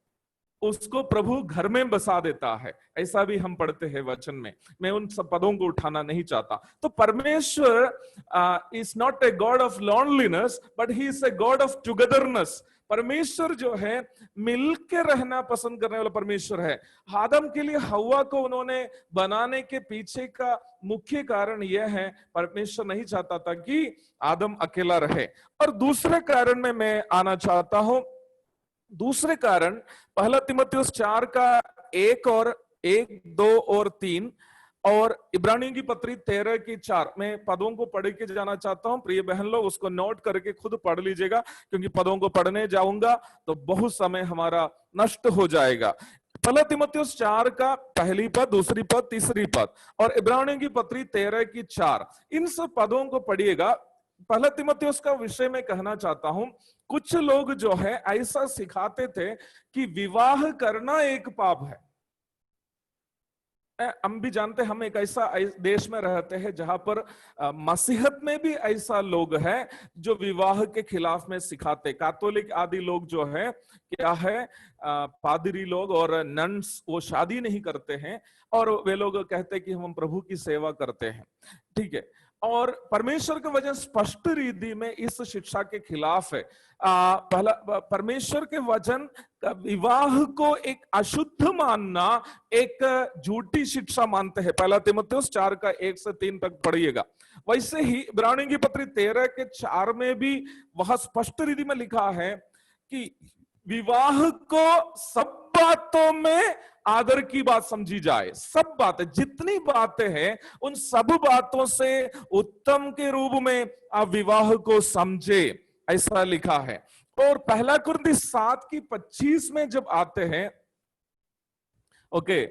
उसको प्रभु घर में बसा देता है, ऐसा भी हम पढ़ते हैं वचन में। मैं उन सब पदों को उठाना नहीं चाहता। तो परमेश्वर is not a god of loneliness but he is a god of togetherness. परमेश्वर जो है मिलके रहना पसंद करने वाला परमेश्वर है। आदम के लिए हवा को उन्होंने बनाने के पीछे का मुख्य कारण यह है, परमेश्वर नहीं चाहता था कि आदम अकेला रहे। और दूसरे कारण में मैं आना चाहता हूं। दूसरे कारण 1 तीमुथियुस 4 का 1 और 1, 2 और 3 और इब्रानियों की पत्री 13 की 4। मैं पदों को पढ़ के जाना चाहता हूं, प्रिय बहन लोग उसको नोट करके खुद पढ़ लीजिएगा, क्योंकि पदों को पढ़ने जाऊंगा तो बहुत समय हमारा नष्ट हो जाएगा। 1 तीमुथियुस 4 का पहली पद, दूसरी पद, तीसरी पद और इब्रानियों की पत्री 13 की 4, इन सब पदों को पढ़िएगा। 1 तीमुथियुस का विषय में कहना चाहता हूं। कुछ लोग जो है ऐसा सिखाते थे कि विवाह करना एक पाप है। हम भी जानते हैं, हम एक ऐसा देश में रहते हैं जहां पर मसीहत में भी ऐसा लोग हैं जो विवाह के खिलाफ में सिखाते। कैथोलिक आदि लोग जो है क्या है, पादरी लोग और नन्स, वो शादी नहीं करते हैं और वे लोग कहते हैं कि हम प्रभु की सेवा करते हैं, ठीक है। और परमेश्वर का वचन स्पष्ट रीति में इस शिक्षा के खिलाफ है। पहला, परमेश्वर के वचन विवाह को एक अशुद्ध मानना एक झूठी शिक्षा मानते हैं। 1 तीमुथियुस 4 का 1 से 3 तक पढ़िएगा। वैसे ही इब्रानियों की पत्री 13 के 4 में भी वह स्पष्ट रीति में लिखा है कि विवाह को सब बातों में आदर की बात समझी जाए। सब बातें, जितनी बातें हैं उन सब बातों से उत्तम के रूप में आप विवाह को समझे, ऐसा लिखा है। और 1 कुरिन्थी 7 की 25 में जब आते हैं, ओके,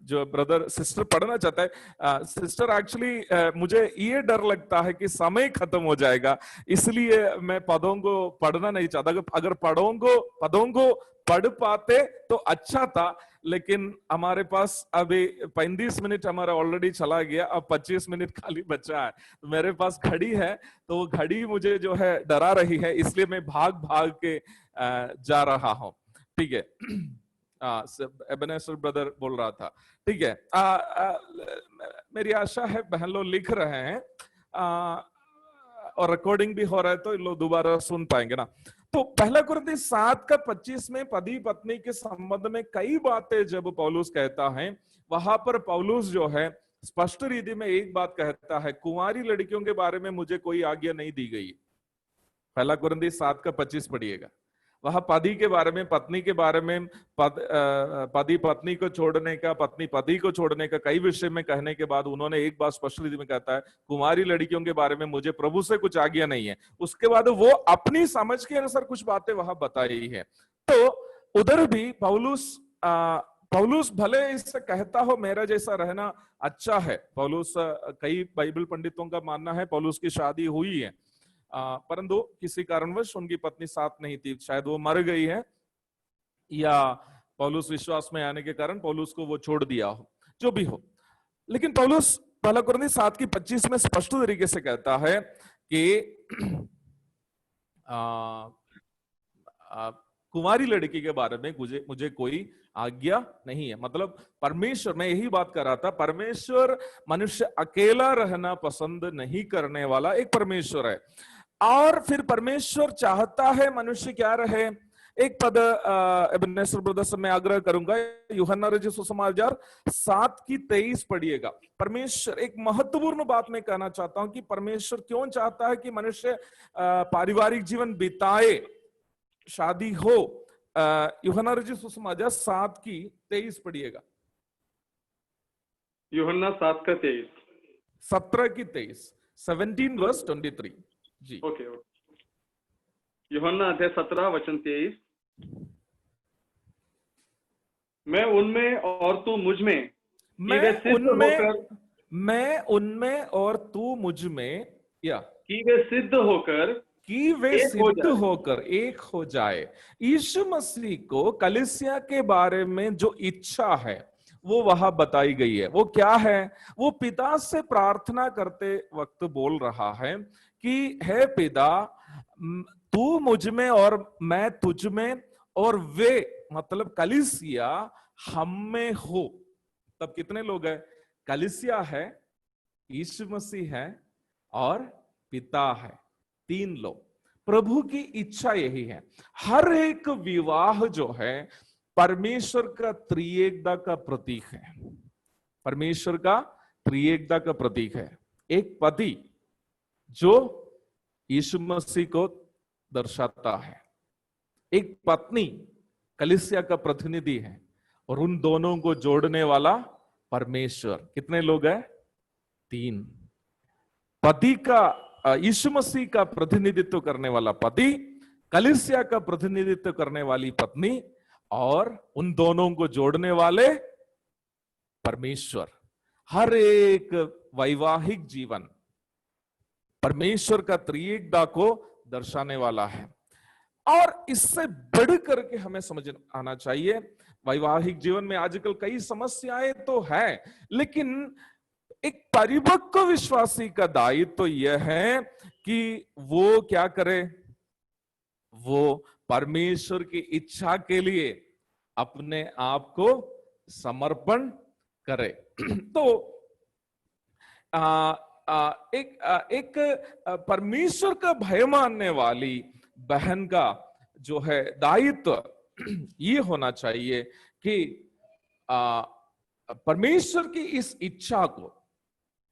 जो ब्रदर सिस्टर पढ़ना चाहता है, सिस्टर एक्चुअली मुझे ये डर लगता है कि समय खत्म हो जाएगा, इसलिए मैं पदों को पढ़ना नहीं चाहता। अगर पदों को पढ़ पाते तो अच्छा था, लेकिन हमारे पास अभी 35 मिनट हमारा ऑलरेडी चला गया, अब 25 मिनट खाली बचा है। तो मेरे पास घड़ी है, तो वो घड़ी मुझे जो है डरा रही है, इसलिए मैं भाग भाग के जा रहा हूं, ठीक है। एबेनेजर ब्रदर बोल रहा था, ठीक है। मेरी आशा है बहन लोग लिख रहे हैं और रिकॉर्डिंग भी हो रहा है, तो लोग दोबारा सुन पाएंगे ना। तो 1 कुरिन्थी 7 का 25 में पति पत्नी के संबंध में कई बातें जब पौलुस कहता है, वहां पर पौलुस जो है स्पष्ट रीति में एक बात कहता है, कुंवारी लड़कियों के बारे में मुझे कोई आज्ञा नहीं दी गई। 1 कुरिन्थी 7 का 25 पढ़िएगा। वह पति के बारे में, पत्नी के बारे में, पति पत्नी को छोड़ने का, पत्नी पति को छोड़ने का कई विषय में कहने के बाद उन्होंने एक बात स्पष्ट रीति में कहता है, कुमारी लड़कियों के बारे में मुझे प्रभु से कुछ आज्ञा नहीं है। उसके बाद वो अपनी समझ के अनुसार कुछ बातें वहां बताई है। तो उधर भी पौलुस भले इससे कहता हो मेरा जैसा रहना अच्छा है। पौलुस, कई बाइबल पंडितों का मानना है पौलुस की शादी हुई है, परंतु किसी कारणवश उनकी पत्नी साथ नहीं थी, शायद वो मर गई है या पौलुस विश्वास में आने के कारण पौलुस को वो छोड़ दिया हो, जो भी हो। लेकिन पौलुस 1 कुरिन्थी 7 की 25 में स्पष्ट तरीके से कहता है कि कुंवारी लड़की के बारे में मुझे कोई आज्ञा नहीं है। मतलब परमेश्वर, मैं यही बात कर रहा था, परमेश्वर मनुष्य अकेला रहना पसंद नहीं करने वाला एक परमेश्वर है। और फिर परमेश्वर चाहता है मनुष्य क्या रहे। एक पद एबेनेजर ब्रदर से मैं आग्रह करूंगा, यूहन्ना रचित सुसमाचार 7:23 पढ़िएगा। परमेश्वर, एक महत्वपूर्ण बात मैं कहना चाहता हूं कि परमेश्वर क्यों चाहता है कि मनुष्य पारिवारिक जीवन बिताए, शादी हो। यूहन्ना रचित सुसमाचार 7:23 पढ़िएगा। यूहन्ना 7:23। 17:23, 17:23 जी। ओके। यूहन्ना अध्याय 17 वचन 23। मैं उनमें और तू मुझ में, मैं उनमें और तू मुझ में, या कि वे सिद्ध होकर एक हो जाए। यीशु मसीह को कलीसिया के बारे में जो इच्छा है वो वहां बताई गई है। वो क्या है? वो पिता से प्रार्थना करते वक्त बोल रहा है कि हे पिता, तू मुझ में और मैं तुझ में, और वे मतलब कलीसिया हम में हो। तब कितने लोग हैं? कलीसिया है, यीशु मसीह है और पिता है, 3 लोग। प्रभु की इच्छा यही है। हर एक विवाह जो है परमेश्वर का त्रिएकता का प्रतीक है। परमेश्वर का त्रिएकता का प्रतीक है। एक पति जो यीशु मसीह को दर्शाता है, एक पत्नी कलीसिया का प्रतिनिधि है, और उन दोनों को जोड़ने वाला परमेश्वर। कितने लोग हैं? 3। पति का, यीशु मसीह का प्रतिनिधित्व करने वाला पति, कलीसिया का प्रतिनिधित्व करने वाली पत्नी, और उन दोनों को जोड़ने वाले परमेश्वर। हर एक वैवाहिक जीवन परमेश्वर का त्रिएकता को दर्शाने वाला है। और इससे बढ़ करके हमें समझ आना चाहिए, वैवाहिक जीवन में आजकल कई समस्याएं तो है, लेकिन एक परिपक्व विश्वासी का दायित्व तो यह है कि वो क्या करे? वो परमेश्वर की इच्छा के लिए अपने आप को समर्पण करे। तो एक परमेश्वर का भय मानने वाली बहन का जो है दायित्व ये होना चाहिए कि परमेश्वर की इस इच्छा को,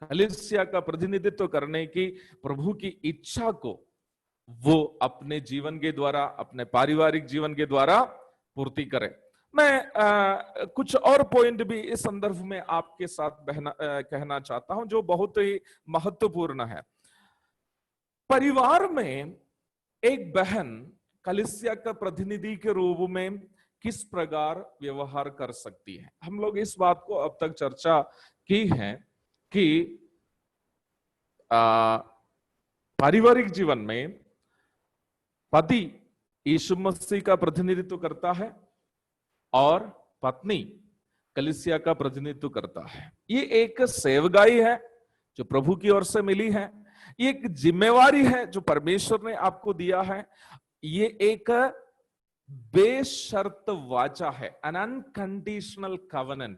कलीसिया का प्रतिनिधित्व करने की प्रभु की इच्छा को वो अपने जीवन के द्वारा, अपने पारिवारिक जीवन के द्वारा पूर्ति करे। मैं कुछ और पॉइंट भी इस संदर्भ में आपके साथ कहना चाहता हूं जो बहुत ही महत्वपूर्ण है। परिवार में एक बहन कलीसिया का प्रतिनिधि के रूप में किस प्रकार व्यवहार कर सकती है? हम लोग इस बात को अब तक चर्चा की है कि पारिवारिक जीवन में पति यीशु मसीह का प्रतिनिधित्व करता है और पत्नी कलीसिया का प्रतिनिधित्व करता है। ये एक सेवगाई है जो प्रभु की ओर से मिली है। ये एक जिम्मेवारी है जो परमेश्वर ने आपको दिया है। ये एक बेशर्त वाचा है, एन अनकंडीशनल कवेनेंट।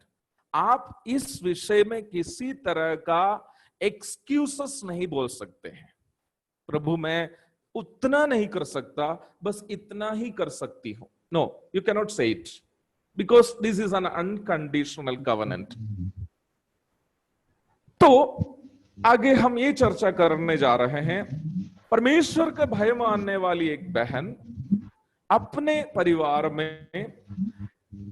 आप इस विषय में किसी तरह का एक्सक्यूजेस नहीं बोल सकते हैं। प्रभु मैं उतना नहीं कर सकता, बस इतना ही कर सकती हूं। नो, यू कैन नॉट से it because this is an unconditional covenant. तो आगे हम ये चर्चा करने जा रहे हैं, परमेश्वर का भय मानने वाली एक बहन अपने परिवार में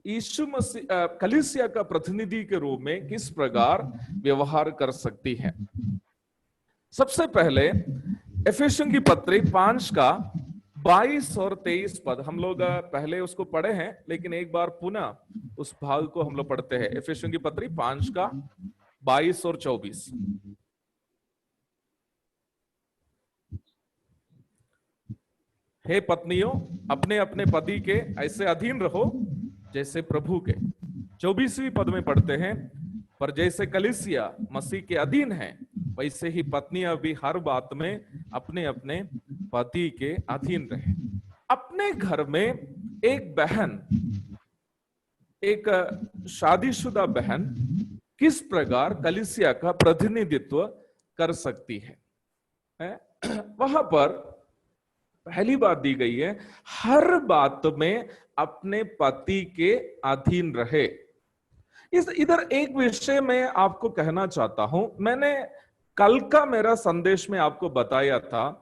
यीशु मसीह कलीसिया का प्रतिनिधि के रूप में किस प्रकार व्यवहार कर सकती है। सबसे पहले एफेसियों की पत्री 5 का 22 और 23 पद, हम लोग पहले उसको पढ़े हैं लेकिन एक बार पुनः उस भाग को हम लोग पढ़ते हैं। एफेसियों की पत्री 5 का 22 और 24। हे पत्नियों, अपने अपने पति के ऐसे अधीन रहो जैसे प्रभु के। 24वीं पद में पढ़ते हैं, पर जैसे कलीसिया मसीह के अधीन है वैसे ही पत्नियां भी हर बात में अपने अपने पति के अधीन रहे। अपने घर में एक बहन, एक शादीशुदा बहन किस प्रकार कलीसिया का प्रतिनिधित्व कर सकती है? वहां पर पहली बात दी गई है, हर बात में अपने पति के अधीन रहे। इधर एक विषय मैं आपको कहना चाहता हूं। मैंने कल का मेरा संदेश में आपको बताया था,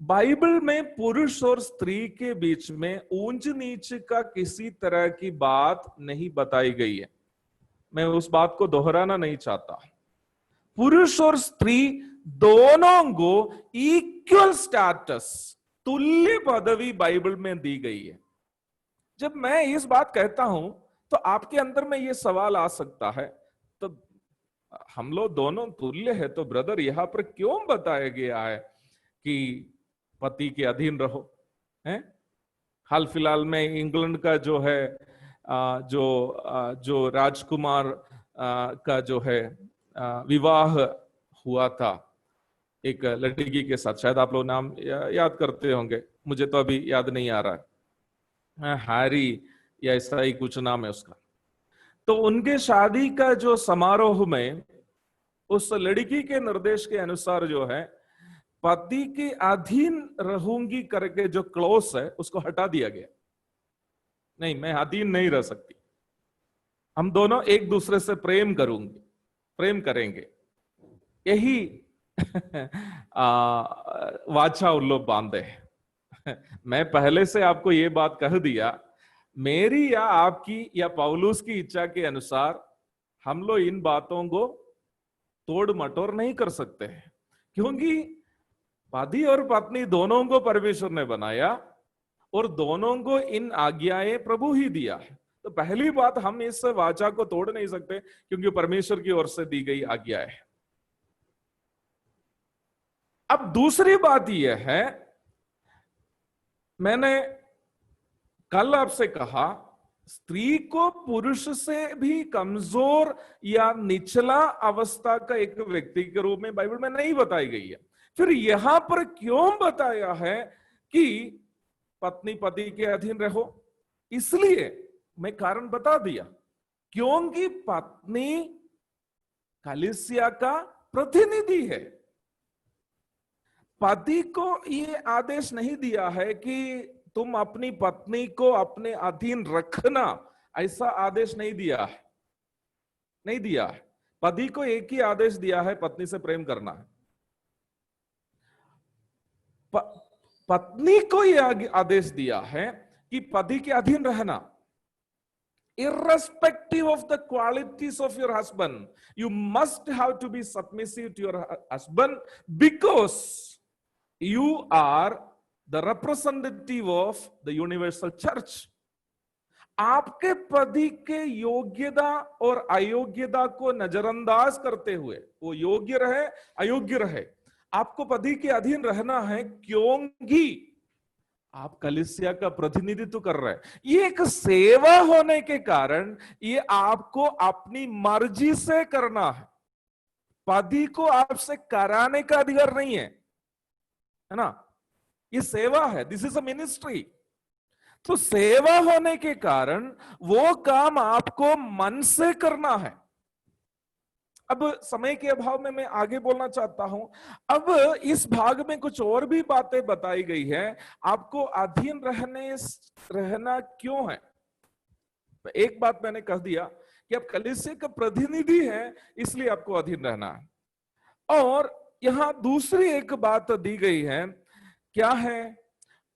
बाइबल में पुरुष और स्त्री के बीच में ऊंच नीच का किसी तरह की बात नहीं बताई गई है। मैं उस बात को दोहराना नहीं चाहता। पुरुष और स्त्री दोनों को इक्वल स्टेटस, तुल्य पदवी बाइबल में दी गई है। जब मैं इस बात कहता हूं तो आपके अंदर में यह सवाल आ सकता है, तो हम लोग दोनों तुल्य है, तो ब्रदर यहां पर क्यों बताया गया है कि पति के अधीन रहो? हैं? हाल फिलहाल में इंग्लैंड का जो है जो राजकुमार का जो है विवाह हुआ था एक लड़की के साथ, शायद आप लोग नाम याद करते होंगे, मुझे तो अभी याद नहीं आ रहा है, हैरी या ऐसा ही कुछ नाम है उसका। तो उनके शादी का जो समारोह में उस लड़की के निर्देश के अनुसार जो है पति के अधीन रहूंगी करके जो क्लॉज है उसको हटा दिया गया। नहीं, मैं अधीन नहीं रह सकती, हम दोनों एक दूसरे से प्रेम करेंगे, यही वाचा उन लोग बांधे। मैं पहले से आपको ये बात कह दिया, मेरी या आपकी या पौलुस की इच्छा के अनुसार हम लोग इन बातों को तोड़ मटोड़ नहीं कर सकते हैं, क्योंकि पति और पत्नी दोनों को परमेश्वर ने बनाया और दोनों को इन आज्ञाएं प्रभु ही दिया है। तो पहली बात, हम इस वाचा को तोड़ नहीं सकते क्योंकि परमेश्वर की ओर से दी गई आज्ञा है। अब दूसरी बात यह है, मैंने कल आपसे कहा, स्त्री को पुरुष से भी कमजोर या निचला अवस्था का एक व्यक्ति के रूप में बाइबल में नहीं बताई गई है। फिर यहां पर क्यों बताया है कि पत्नी पति के अधीन रहो? इसलिए मैं कारण बता दिया, क्योंकि पत्नी कलीसिया का प्रतिनिधि है। पति को ये आदेश नहीं दिया है कि तुम अपनी पत्नी को अपने अधीन रखना, ऐसा आदेश नहीं दिया है। पति को एक ही आदेश दिया है, पत्नी से प्रेम करना है। पत्नी को यह आदेश दिया है कि पति के अधीन रहना, irrespective of the qualities of your husband, you must have to be submissive to your husband because you are the representative of the universal church. आपके पति के योग्यता और अयोग्यता को नजरअंदाज करते हुए, वो योग्य रहे अयोग्य रहे, आपको पति के अधीन रहना है, क्योंकि आप कलीसिया का प्रतिनिधित्व कर रहे हैं। ये एक सेवा होने के कारण ये आपको अपनी मर्जी से करना है, पति को आपसे कराने का अधिकार नहीं है ना। ये सेवा है, दिस इज अ मिनिस्ट्री। तो सेवा होने के कारण वो काम आपको मन से करना है। अब समय के अभाव में मैं आगे बोलना चाहता हूं। अब इस भाग में कुछ और भी बातें बताई गई है, आपको अधीन रहना क्यों है। एक बात मैंने कह दिया कि आप कलीसिया का प्रतिनिधि हैं, इसलिए आपको अधीन रहना है। और यहां दूसरी एक बात दी गई है, क्या है,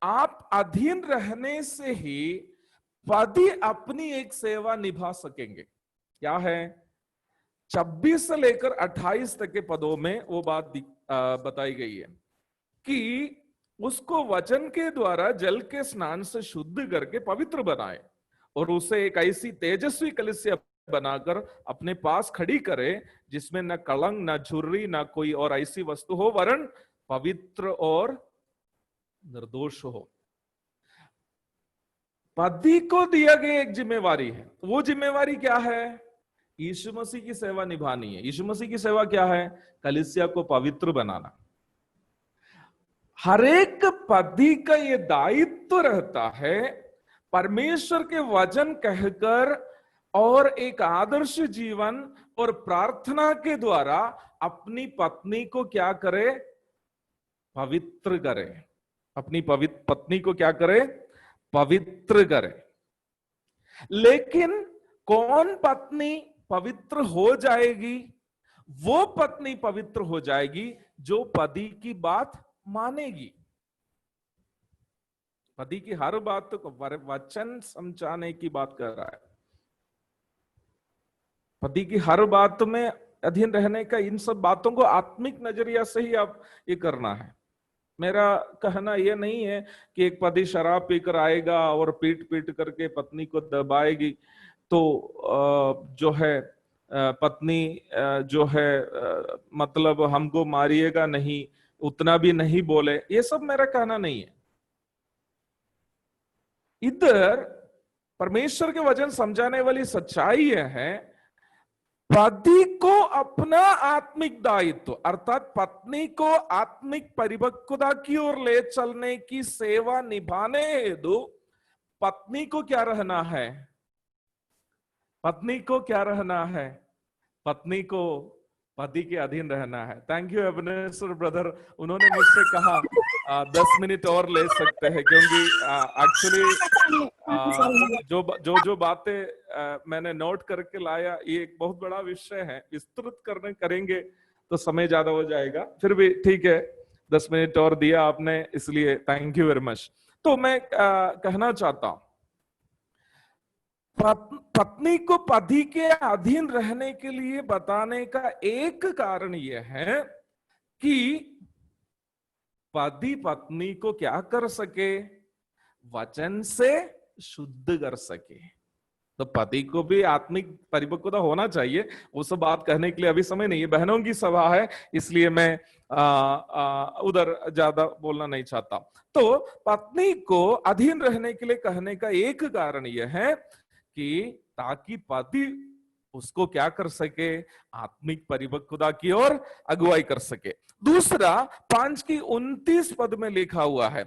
आप अधीन रहने से ही पति अपनी एक सेवा निभा सकेंगे। क्या है, 26 से लेकर 28 तक के पदों में वो बात बताई गई है कि उसको वचन के द्वारा जल के स्नान से शुद्ध करके पवित्र बनाए और उसे एक ऐसी तेजस्वी कलीसिया बनाकर अपने पास खड़ी करे जिसमें न कलंक, न झुर्री, न कोई और ऐसी वस्तु हो, वरन पवित्र और निर्दोष हो। पति को दिया गया एक जिम्मेवारी है, वो जिम्मेवारी क्या है, यीशु मसीह की सेवा निभानी है। यीशु मसीह की सेवा क्या है, कलीसिया को पवित्र बनाना। हर एक पति का ये दायित्व रहता है, परमेश्वर के वचन कहकर और एक आदर्श जीवन और प्रार्थना के द्वारा अपनी पत्नी को क्या करे, पवित्र करे, अपनी पत्नी को क्या करे, पवित्र करे। लेकिन कौन पत्नी पवित्र हो जाएगी? वो पत्नी पवित्र हो जाएगी जो पति की बात मानेगी। पति की हर बात को वचन समझाने की बात कर रहा है। पति की हर बात में अधीन रहने का, इन सब बातों को आत्मिक नजरिया से ही आप ये करना है। मेरा कहना यह नहीं है कि एक पति शराब पीकर आएगा और पीट पीट करके पत्नी को दबाएगी तो जो है पत्नी जो है मतलब हमको मारिएगा नहीं, उतना भी नहीं बोले, ये सब मेरा कहना नहीं है। इधर परमेश्वर के वचन समझाने वाली सच्चाई यह है, पति को अपना आत्मिक दायित्व अर्थात पत्नी को आत्मिक परिपक्वता की ओर ले चलने की सेवा निभाने हेतु पत्नी को क्या रहना है? पत्नी को क्या रहना है? पत्नी को पति के अधीन रहना है। थैंक यू एबनेजर ब्रदर, उन्होंने मुझसे कहा 10 मिनट और ले सकते हैं, क्योंकि एक्चुअली जो बातें मैंने नोट करके लाया, ये एक बहुत बड़ा विषय है, विस्तृत करेंगे तो समय ज्यादा हो जाएगा। फिर भी ठीक है, 10 मिनट और दिया आपने, इसलिए थैंक यू वेरी मच। तो मैं कहना चाहता हूं, पत्नी को पति के अधीन रहने के लिए बताने का एक कारण यह है कि पति पत्नी को क्या कर सके, वचन से शुद्ध कर सके। तो पति को भी आत्मिक परिपक्वता होना चाहिए। वो सब बात कहने के लिए अभी समय नहीं है, बहनों की सभा है, इसलिए मैं उधर ज्यादा बोलना नहीं चाहता। तो पत्नी को अधीन रहने के लिए कहने का एक कारण यह है कि ताकि पति उसको क्या कर सके, आत्मिक परिपक्वता की ओर अगुवाई कर सके। दूसरा 5:29 पद में लिखा हुआ है,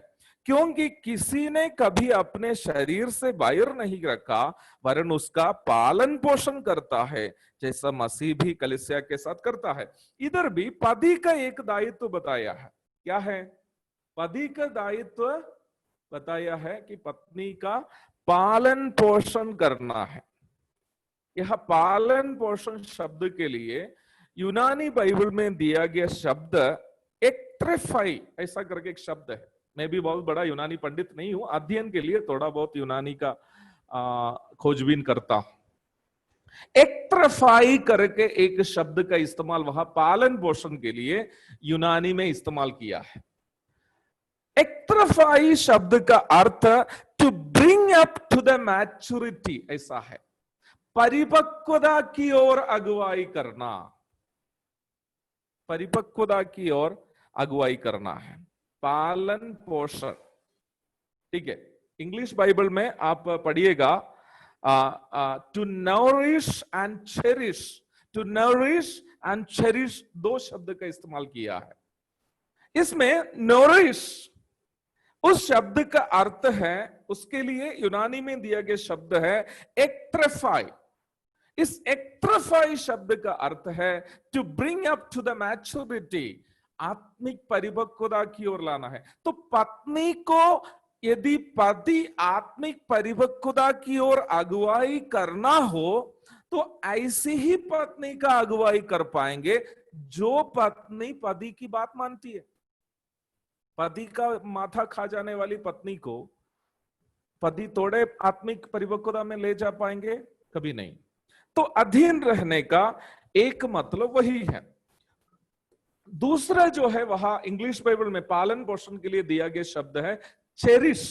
क्योंकि किसी ने कभी अपने शरीर से बाहर नहीं रखा वरन उसका पालन पोषण करता है, जैसा मसीह भी कलीसिया के साथ करता है। इधर भी पति का एक दायित्व बताया है। क्या है? पति का दायित्व बताया है कि पत्नी का पालन पोषण करना है। यह पालन पोषण शब्द के लिए यूनानी बाइबल में दिया गया शब्द एक्ट्रेफाई ऐसा करके एक शब्द है। मैं भी बहुत बड़ा यूनानी पंडित नहीं हूं, अध्ययन के लिए थोड़ा बहुत यूनानी का खोजबीन करता हूं। एक्ट्रेफाई करके एक शब्द का इस्तेमाल वहां पालन पोषण के लिए यूनानी में इस्तेमाल किया है। एक्ट्रेफाई शब्द का अर्थ to bring up to the maturity ऐसा है, परिपक्वता की ओर अगुवाई करना, परिपक्वता की ओर अगुवाई करना है, पालन पोषण। ठीक है, इंग्लिश बाइबल में आप पढ़िएगा to nourish and cherish, to nourish and cherish दो शब्द का इस्तेमाल किया है। इसमें नरिश उस शब्द का अर्थ है, उसके लिए यूनानी में दिया गया शब्द है एक्ट्रेफाई। इस एक्ट्रेफाई शब्द का अर्थ है to bring up to the maturity, आत्मिक परिपक्वता की ओर लाना है। तो पत्नी को यदि पति आत्मिक परिपक्वता की ओर अगुवाई करना हो तो ऐसी ही पत्नी का अगुवाई कर पाएंगे जो पत्नी पति की बात मानती है। पति का माथा खा जाने वाली पत्नी को पति थोड़े आत्मिक परिपक्वता में ले जा पाएंगे? कभी नहीं। तो अधीन रहने का एक मतलब वही है। दूसरा जो है वहां इंग्लिश बाइबल में पालन पोषण के लिए दिया गया शब्द है चेरिश।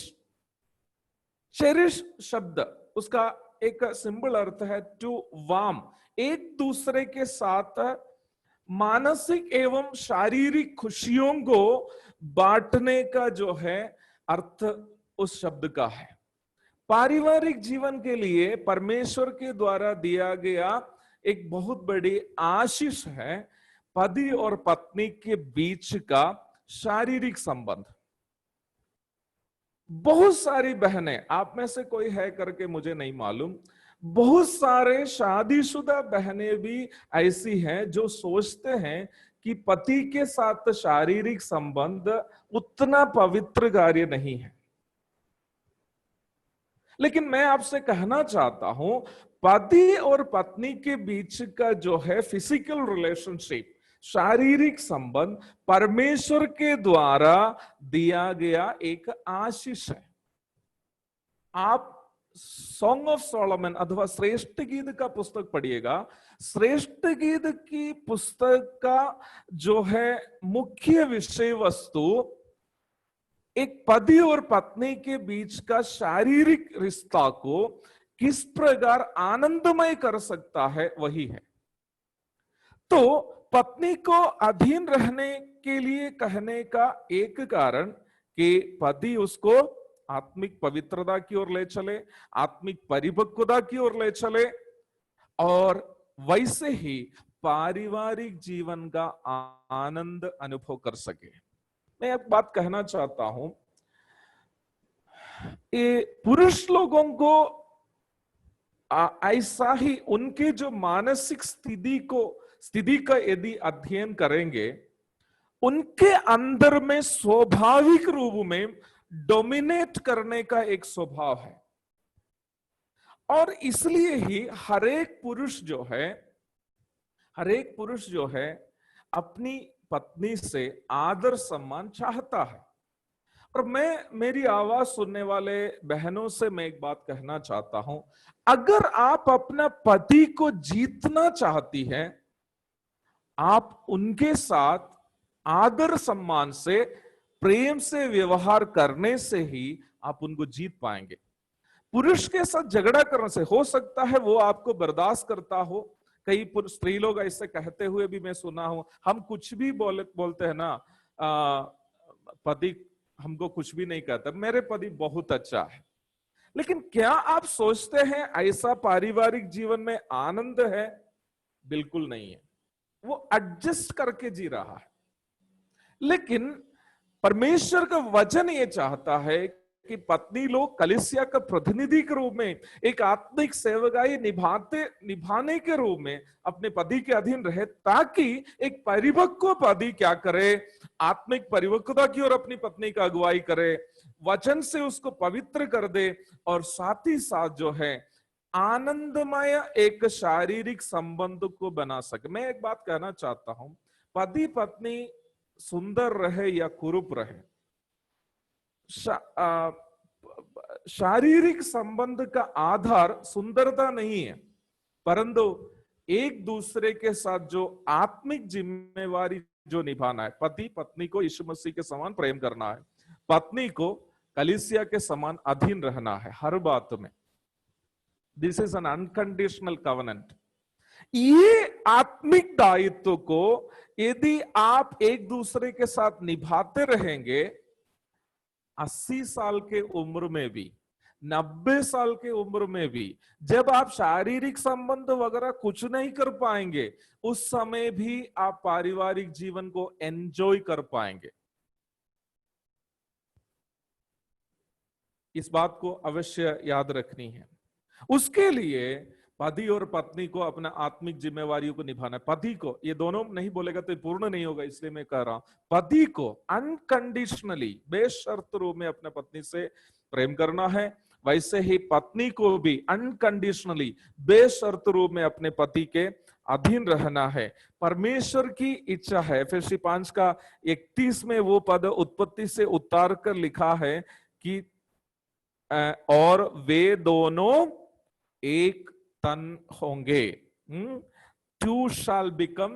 चेरिश शब्द उसका एक सिंबल अर्थ है टू वार्म, एक दूसरे के साथ मानसिक एवं शारीरिक खुशियों को बांटने का जो है अर्थ उस शब्द का है। पारिवारिक जीवन के लिए परमेश्वर के द्वारा दिया गया एक बहुत बड़ी आशीष है पति और पत्नी के बीच का शारीरिक संबंध। बहुत सारी बहनें, आप में से कोई है करके मुझे नहीं मालूम, बहुत सारे शादीशुदा बहनें भी ऐसी हैं जो सोचते हैं कि पति के साथ शारीरिक संबंध उतना पवित्र कार्य नहीं है, लेकिन मैं आपसे कहना चाहता हूं पति और पत्नी के बीच का जो है फिजिकल रिलेशनशिप, शारीरिक संबंध, परमेश्वर के द्वारा दिया गया एक आशीष है। आप सॉन्ग ऑफ सोलोमन अथवा श्रेष्ठ गीत का पुस्तक पढ़िएगा। श्रेष्ठ गीत की पुस्तक का जो है मुख्य विषय वस्तु एक पति और पत्नी के बीच का शारीरिक रिश्ता को किस प्रकार आनंदमय कर सकता है वही है। तो पत्नी को अधीन रहने के लिए कहने का एक कारण कि पति उसको आत्मिक पवित्रता की ओर ले चले, आत्मिक परिपक्वता की ओर ले चले, और वैसे ही पारिवारिक जीवन का आनंद अनुभव कर सके। मैं एक बात कहना चाहता हूं, ये पुरुष लोगों को ऐसा ही उनके जो मानसिक स्थिति का यदि अध्ययन करेंगे, उनके अंदर में स्वाभाविक रूप में डोमिनेट करने का एक स्वभाव है, और इसलिए ही हर एक पुरुष जो है अपनी पत्नी से आदर सम्मान चाहता है। और मेरी आवाज सुनने वाले बहनों से मैं एक बात कहना चाहता हूं, अगर आप अपना पति को जीतना चाहती हैं, आप उनके साथ आदर सम्मान से, प्रेम से व्यवहार करने से ही आप उनको जीत पाएंगे। पुरुष के साथ झगड़ा करने से हो सकता है वो आपको बर्दाश्त करता हो। कई स्त्री लोग ऐसे कहते हुए भी मैं सुना हूं, हम कुछ भी बोलते हैं ना, पति हमको कुछ भी नहीं कहता, मेरे पति बहुत अच्छा है। लेकिन क्या आप सोचते हैं ऐसा पारिवारिक जीवन में आनंद है? बिल्कुल नहीं है, वो एडजस्ट करके जी रहा है। लेकिन परमेश्वर का वचन ये चाहता है कि पत्नी लोग कलीसिया का प्रतिनिधि के रूप में एक आत्मिक सेवकाई निभाने के रूप में अपने पति के अधीन रहे, ताकि एक परिपक्व पति क्या करे, आत्मिक परिपक्वता की ओर अपनी पत्नी का अगुवाई करे, वचन से उसको पवित्र कर दे, और साथ ही साथ जो है आनंदमय एक शारीरिक संबंध को बना सके। मैं एक बात कहना चाहता हूं, पति पत्नी सुंदर रहे या कुरूप रहे, शारीरिक संबंध का आधार सुंदरता नहीं है, परंतु एक दूसरे के साथ जो आत्मिक जिम्मेवारी जो निभाना है। पति पत्नी को यीशु मसीह के समान प्रेम करना है, पत्नी को कलीसिया के समान अधीन रहना है हर बात में। This is an unconditional covenant. ये आत्मिक दायित्व को यदि आप एक दूसरे के साथ निभाते रहेंगे, 80 साल के उम्र में भी, 90 साल के उम्र में भी, जब आप शारीरिक संबंध वगैरह कुछ नहीं कर पाएंगे, उस समय भी आप पारिवारिक जीवन को एंजॉय कर पाएंगे। इस बात को अवश्य याद रखनी है। उसके लिए पति और पत्नी को अपना आत्मिक जिम्मेवारियों को निभाना है। पति को, ये दोनों नहीं बोलेगा तो पूर्ण नहीं होगा, इसलिए मैं कह रहा हूं, पति को अनकंडीशनली बेशर्त रूप में अपने पत्नी से प्रेम करना है, वैसे ही पत्नी को भी अनकंडीशनली बेशर्त रूप में अपने पति के अधीन रहना है। परमेश्वर की इच्छा है। फिर 5:31 में वो पद उत्पत्ति से उतार कर लिखा है कि और वे दोनों एक तन होंगे, 2 shall become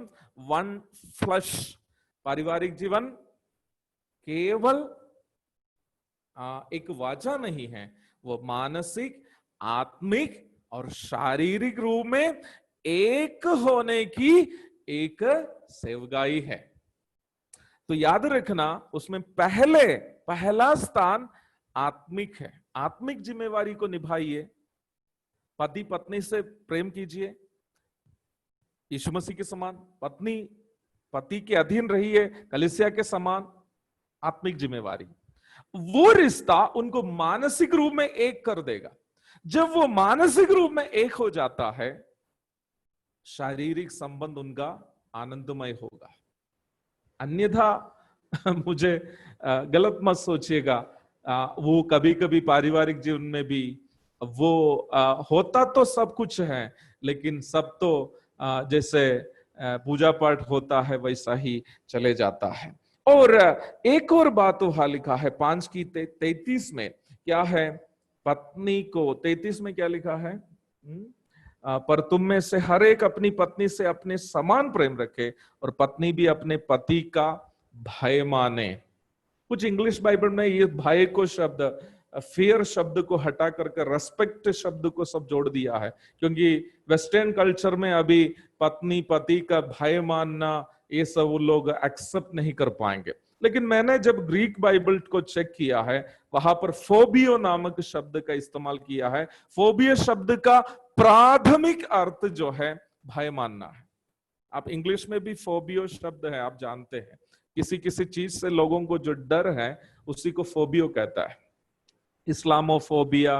1 flesh। पारिवारिक जीवन केवल एक वाचा नहीं है, वो मानसिक, आत्मिक और शारीरिक रूप में एक होने की एक सेवगाई है। तो याद रखना, उसमें पहला स्थान आत्मिक है। आत्मिक जिम्मेवारी को निभाइए, पति पत्नी से प्रेम कीजिए यीशु मसीह के समान, पत्नी पति के अधीन रहिए कलीसिया के समान। आत्मिक जिम्मेवारी, वो रिश्ता उनको मानसिक रूप में एक कर देगा। जब वो मानसिक रूप में एक हो जाता है, शारीरिक संबंध उनका आनंदमय होगा। अन्यथा मुझे गलत मत सोचिएगा। वो कभी कभी पारिवारिक जीवन में भी वो होता तो सब कुछ है, लेकिन सब तो जैसे पूजा पाठ होता है वैसा ही चले जाता है। और एक और बात वहां लिखा है 5 की 33 में, क्या है? पत्नी को 33 में क्या लिखा है? पर तुम में से हर एक अपनी पत्नी से अपने समान प्रेम रखे और पत्नी भी अपने पति का भय माने। कुछ इंग्लिश बाइबल में ये भय को शब्द, फियर शब्द को हटा करके रेस्पेक्ट शब्द को सब जोड़ दिया है, क्योंकि वेस्टर्न कल्चर में अभी पत्नी पति का भय मानना ये सब वो लोग एक्सेप्ट नहीं कर पाएंगे। लेकिन मैंने जब ग्रीक बाइबल को चेक किया है, वहां पर फोबियो नामक शब्द का इस्तेमाल किया है। फोबियो शब्द का प्राथमिक अर्थ जो है भय मानना है। आप इंग्लिश में भी फोबियो शब्द है, आप जानते हैं, किसी किसी चीज से लोगों को जो डर है उसी को फोबियो कहता है। इस्लामोफोबिया,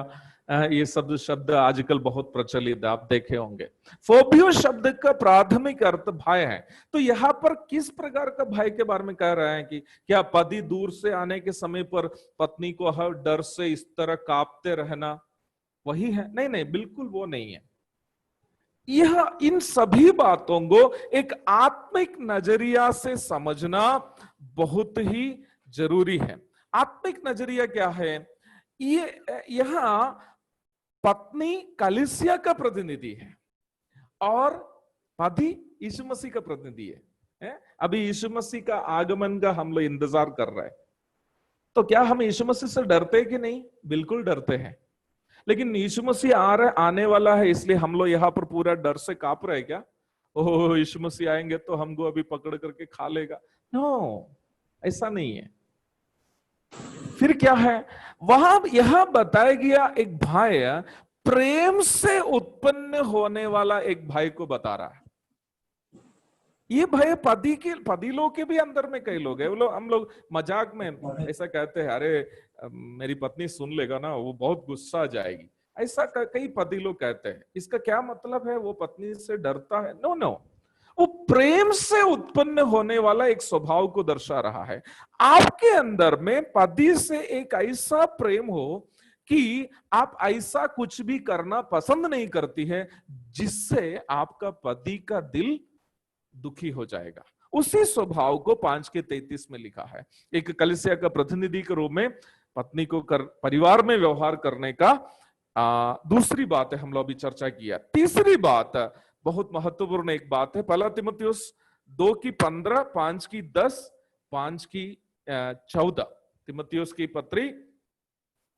ये सब शब्द आजकल बहुत प्रचलित है, आप देखे होंगे। फोबियो शब्द का प्राथमिक अर्थ भय है। तो यहाँ पर किस प्रकार का भय के बारे में कह रहे हैं कि क्या पति दूर से आने के समय पर पत्नी को हर डर से इस तरह कांपते रहना वही है? नहीं नहीं, बिल्कुल वो नहीं है। यह इन सभी बातों को एक आत्मिक नजरिया से समझना बहुत ही जरूरी है। आत्मिक नजरिया क्या है? ये यहां पत्नी कलीसिया का प्रतिनिधि है और पति यीशु मसीह का प्रतिनिधि है। अभी यीशु मसीह का आगमन का हम लोग इंतजार कर रहे हैं। तो क्या हम यीशु मसीह से डरते हैं कि नहीं? बिल्कुल डरते हैं। लेकिन यीशु मसीह आने वाला है, इसलिए हम लोग यहाँ पर पूरा डर से कांप रहे क्या? ओह, यीशु मसीह आएंगे तो हमको अभी पकड़ करके खा लेगा। नो, ऐसा नहीं है। फिर क्या है? वहां यह बताया गया एक भाई प्रेम से उत्पन्न होने वाला एक भाई को बता रहा है। ये भय पति लोग के भी अंदर में कई लोग हैं। वो लोग, हम लोग मजाक में ऐसा कहते हैं, अरे मेरी पत्नी सुन लेगा ना वो बहुत गुस्सा आ जाएगी, ऐसा कई पति लोग कहते हैं। इसका क्या मतलब है? वो पत्नी से डरता है? नो नो, वो प्रेम से उत्पन्न होने वाला एक स्वभाव को दर्शा रहा है। आपके अंदर में पति से एक ऐसा प्रेम हो कि आप ऐसा कुछ भी करना पसंद नहीं करती है जिससे आपका पति का दिल दुखी हो जाएगा। उसी स्वभाव को 5 के 33 में लिखा है। एक कलीसिया का प्रतिनिधि के रूप में पत्नी को परिवार में व्यवहार करने का दूसरी बात है, हम लोग अभी चर्चा किया। तीसरी बात बहुत महत्वपूर्ण एक बात है, 1 तीमुथियुस 2 की 15, 5 की 10, 5 की 14। तीमुथियुस की पत्री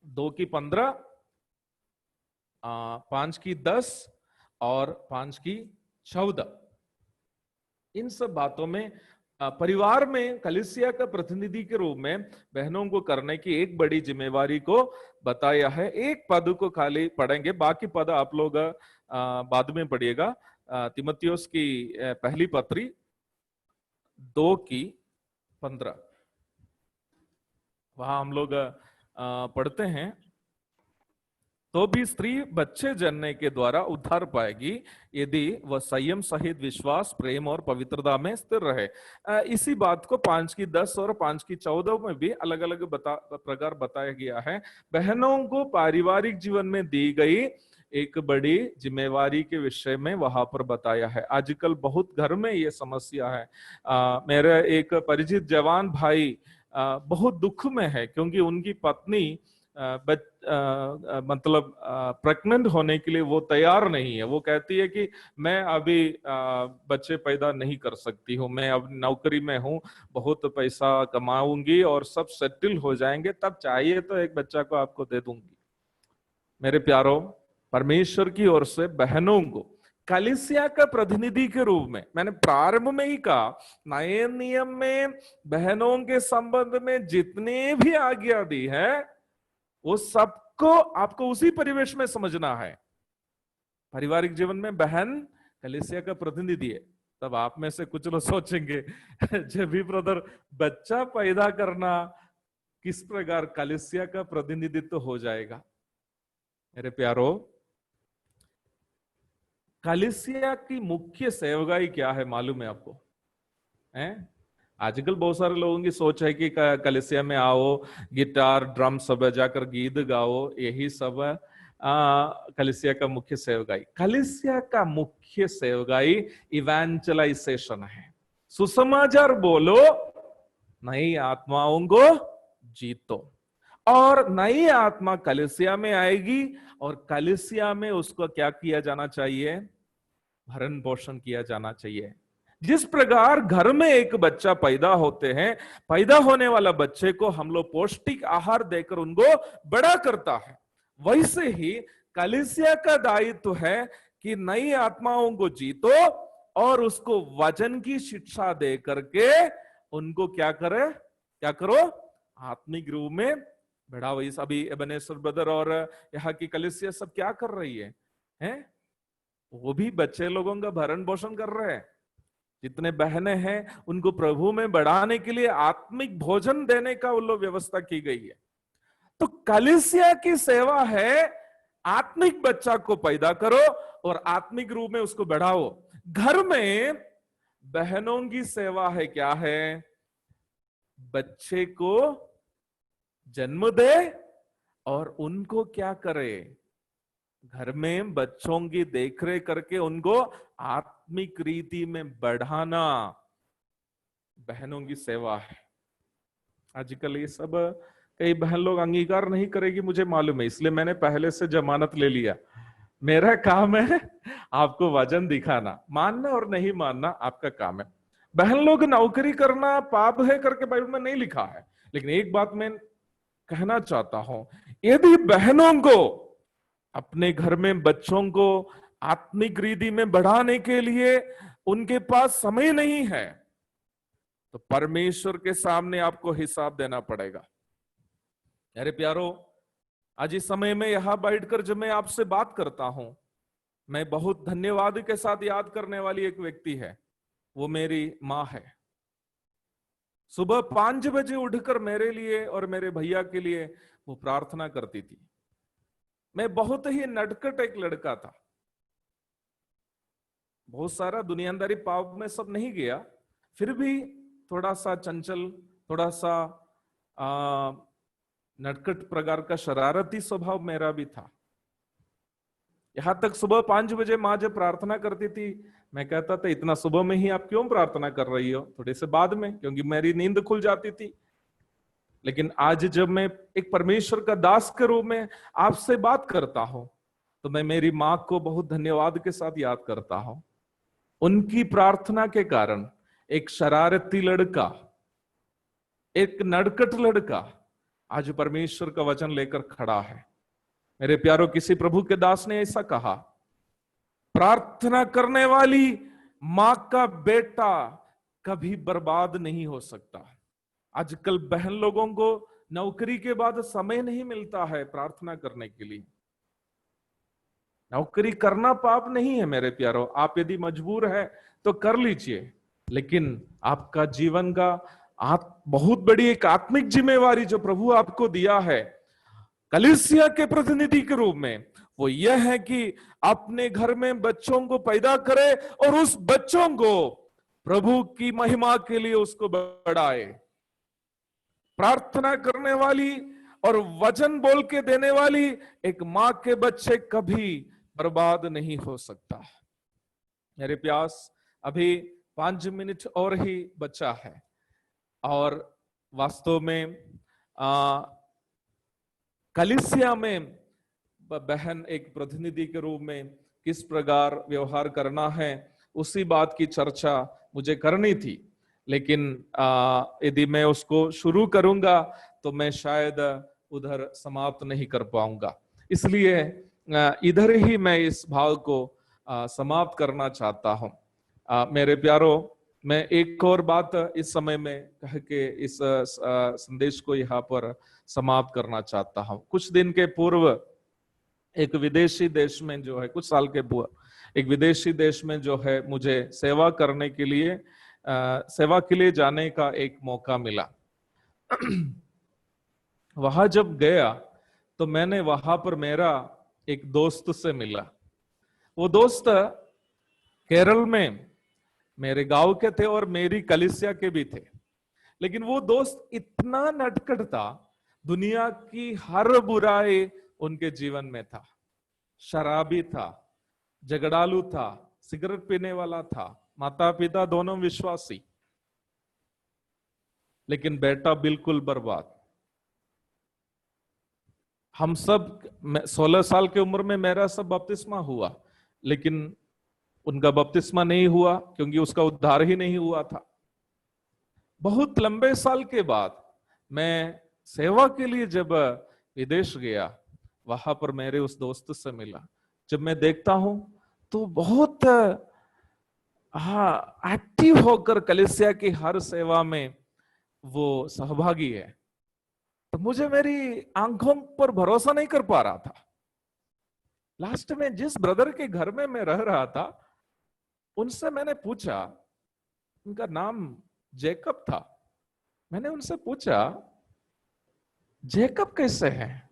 2 की 15, 5 की 10 और 5 की 14। इन सब बातों में परिवार में कलीसिया का प्रतिनिधि के रूप में बहनों को करने की एक बड़ी जिम्मेवारी को बताया है। एक पद को खाली पढ़ेंगे, बाकी पद आप लोग बाद में पढ़िएगा। तीमुथियुस की पहली पत्री 2 की 15, वहां हम लोग पढ़ते हैं, तो भी स्त्री बच्चे जन्ने के द्वारा उद्धार पाएगी यदि वह संयम सहित विश्वास, प्रेम और पवित्रता में स्थिर रहे। इसी बात को 5 की 10 और 5 की 14 में भी अलग अलग प्रकार बताया गया है। बहनों को पारिवारिक जीवन में दी गई एक बड़ी जिम्मेवारी के विषय में वहां पर बताया है। आजकल बहुत घर में ये समस्या है। मेरा एक परिचित जवान भाई बहुत दुख में है क्योंकि उनकी पत्नी मतलब प्रेग्नेंट होने के लिए वो तैयार नहीं है। वो कहती है कि मैं अभी बच्चे पैदा नहीं कर सकती हूँ, मैं अब नौकरी में हूँ, बहुत पैसा कमाऊंगी और सब सेटल हो जाएंगे, तब चाहिए तो एक बच्चा को आपको दे दूंगी। मेरे प्यारों, परमेश्वर की ओर से बहनों को कलीसिया का प्रतिनिधि के रूप में, मैंने प्रारंभ में ही कहा, नए नियम में बहनों के संबंध में जितने भी आज्ञा दी है वो सबको आपको उसी परिवेश में समझना है। पारिवारिक जीवन में बहन कलीसिया का प्रतिनिधि है। तब आप में से कुछ लोग सोचेंगे जब भी ब्रदर बच्चा पैदा करना किस प्रकार कलीसिया का प्रतिनिधित्व हो जाएगा। मेरे प्यारो, कलीसिया की मुख्य सेवकाई क्या है मालूम है आपको? आजकल बहुत सारे लोगों की सोच है कि कलीसिया में आओ, गिटार ड्रम सब बजाकर गीत गाओ, यही सब कलीसिया का मुख्य सेवकाई। कलीसिया का मुख्य सेवकाई इवेंचलाइजेशन है, सुसमाचार बोलो, नई आत्माओं को जीतो। और नई आत्मा कलीसिया में आएगी और कलीसिया में उसको क्या किया जाना चाहिए? भरण पोषण किया जाना चाहिए। जिस प्रकार घर में एक बच्चा पैदा होते हैं, पैदा होने वाला बच्चे को हम लोग पौष्टिक आहार देकर उनको बड़ा करता है, वैसे ही कलीसिया का दायित्व है कि नई आत्माओं को जीतो और उसको वचन की शिक्षा दे करके उनको क्या करो? आत्मिक रूप में बढ़ाओ। इस अभी एबेनेजर ब्रदर और यहाँ की कलीसिया सब क्या कर रही है? वो भी बच्चे लोगों का भरण पोषण कर रहे हैं। जितने बहनें हैं उनको प्रभु में बढ़ाने के लिए आत्मिक भोजन देने का उन लोग व्यवस्था की गई है। तो कलीसिया की सेवा है आत्मिक बच्चा को पैदा करो और आत्मिक रूप में उसको बढ़ाओ। घर में बहनों की सेवा है, क्या है? बच्चे को जन्म दे और उनको क्या करे? घर में बच्चों की देखरेख करके उनको आत्मिक रीति में बढ़ाना बहनों की सेवा है। आजकल ये सब कई बहन लोग अंगीकार नहीं करेगी, मुझे मालूम है, इसलिए मैंने पहले से जमानत ले लिया। मेरा काम है आपको वचन दिखाना, मानना और नहीं मानना आपका काम है। बहन लोग नौकरी करना पाप है करके बाइबल में नहीं लिखा है, लेकिन एक बात मैं कहना चाहता हूं, यदि बहनों को अपने घर में बच्चों को आत्मिक रीति में बढ़ाने के लिए उनके पास समय नहीं है, तो परमेश्वर के सामने आपको हिसाब देना पड़ेगा। अरे प्यारो, आज इस समय में यहां बैठकर जब मैं आपसे बात करता हूं, मैं बहुत धन्यवाद के साथ याद करने वाली एक व्यक्ति है, वो मेरी माँ है। सुबह 5 बजे उठकर मेरे लिए और मेरे भैया के लिए वो प्रार्थना करती थी। मैं बहुत ही नटखट एक लड़का था, बहुत सारा दुनियादारी पाप में सब नहीं गया, फिर भी थोड़ा सा चंचल, थोड़ा सा नटखट प्रकार का शरारती स्वभाव मेरा भी था। यहां तक सुबह 5 बजे माँ जब प्रार्थना करती थी, मैं कहता था इतना सुबह में ही आप क्यों प्रार्थना कर रही हो, थोड़े से बाद में, क्योंकि मेरी नींद खुल जाती थी। लेकिन आज जब मैं एक परमेश्वर का दास के रूप में आपसे बात करता हूं, तो मैं मेरी माँ को बहुत धन्यवाद के साथ याद करता हूं। उनकी प्रार्थना के कारण एक शरारती लड़का, एक नटखट लड़का आज परमेश्वर का वचन लेकर खड़ा है। मेरे प्यारो, किसी प्रभु के दास ने ऐसा कहा, प्रार्थना करने वाली मां का बेटा कभी बर्बाद नहीं हो सकता। आजकल बहन लोगों को नौकरी के बाद समय नहीं मिलता है प्रार्थना करने के लिए। नौकरी करना पाप नहीं है मेरे प्यारो, आप यदि मजबूर है तो कर लीजिए, लेकिन आपका जीवन का बहुत बड़ी एक आत्मिक जिम्मेवारी जो प्रभु आपको दिया है कलीसिया के प्रतिनिधि के रूप में, वो यह है कि अपने घर में बच्चों को पैदा करे और उस बच्चों को प्रभु की महिमा के लिए उसको बढ़ाए। प्रार्थना करने वाली और वचन बोल के देने वाली एक मां के बच्चे कभी बर्बाद नहीं हो सकता। मेरे प्यास, अभी 5 मिनट और ही बचा है और वास्तव में कलीसिया में बहन एक प्रतिनिधि के रूप में किस प्रकार व्यवहार करना है, उसी बात की चर्चा मुझे करनी थी, लेकिन यदि मैं उसको शुरू करूंगा तो मैं शायद उधर समाप्त नहीं कर पाऊंगा। इसलिए इधर ही मैं इस भाव को समाप्त करना चाहता हूं। मेरे प्यारो, मैं एक और बात इस समय में कह के इस संदेश को यहाँ पर समाप्त करना चाहता हूं। कुछ दिन के पूर्व एक विदेशी देश में जो है, कुछ साल के पूर्व एक विदेशी देश में जो है मुझे सेवा करने के लिए सेवा के लिए जाने का एक मौका मिला। वहां जब गया तो मैंने वहां पर मेरा एक दोस्त से मिला। वो दोस्त केरल में मेरे गांव के थे और मेरी कलीसिया के भी थे। लेकिन वो दोस्त इतना नटखट था, दुनिया की हर बुराई उनके जीवन में था। शराबी था, झगड़ालू था, सिगरेट पीने वाला था, माता पिता दोनों विश्वासी, लेकिन बेटा बिल्कुल बर्बाद। हम सब 16 साल की उम्र में मेरा सब बपतिस्मा हुआ, लेकिन उनका बपतिस्मा नहीं हुआ क्योंकि उसका उद्धार ही नहीं हुआ था। बहुत लंबे साल के बाद मैं सेवा के लिए जब विदेश गया, वहां पर मेरे उस दोस्त से मिला। जब मैं देखता हूं तो बहुत एक्टिव होकर कलीसिया की हर सेवा में वो सहभागी है, तो मुझे मेरी आंखों पर भरोसा नहीं कर पा रहा था। लास्ट में जिस ब्रदर के घर में मैं रह रहा था, उनसे मैंने पूछा, उनका नाम जैकब था। मैंने उनसे पूछा, जैकब कैसे हैं?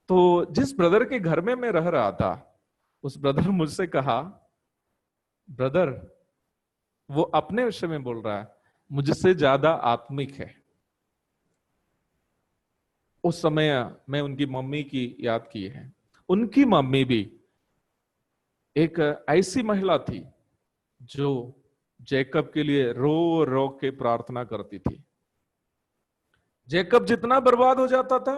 तो जिस ब्रदर के घर में मैं रह रहा था, उस ब्रदर मुझसे कहा, ब्रदर वो अपने विषय में बोल रहा है, मुझसे ज्यादा आत्मिक है। उस समय मैं उनकी मम्मी की याद की है। उनकी मम्मी भी एक ऐसी महिला थी जो जैकब के लिए रो रो के प्रार्थना करती थी। जैकब जितना बर्बाद हो जाता था,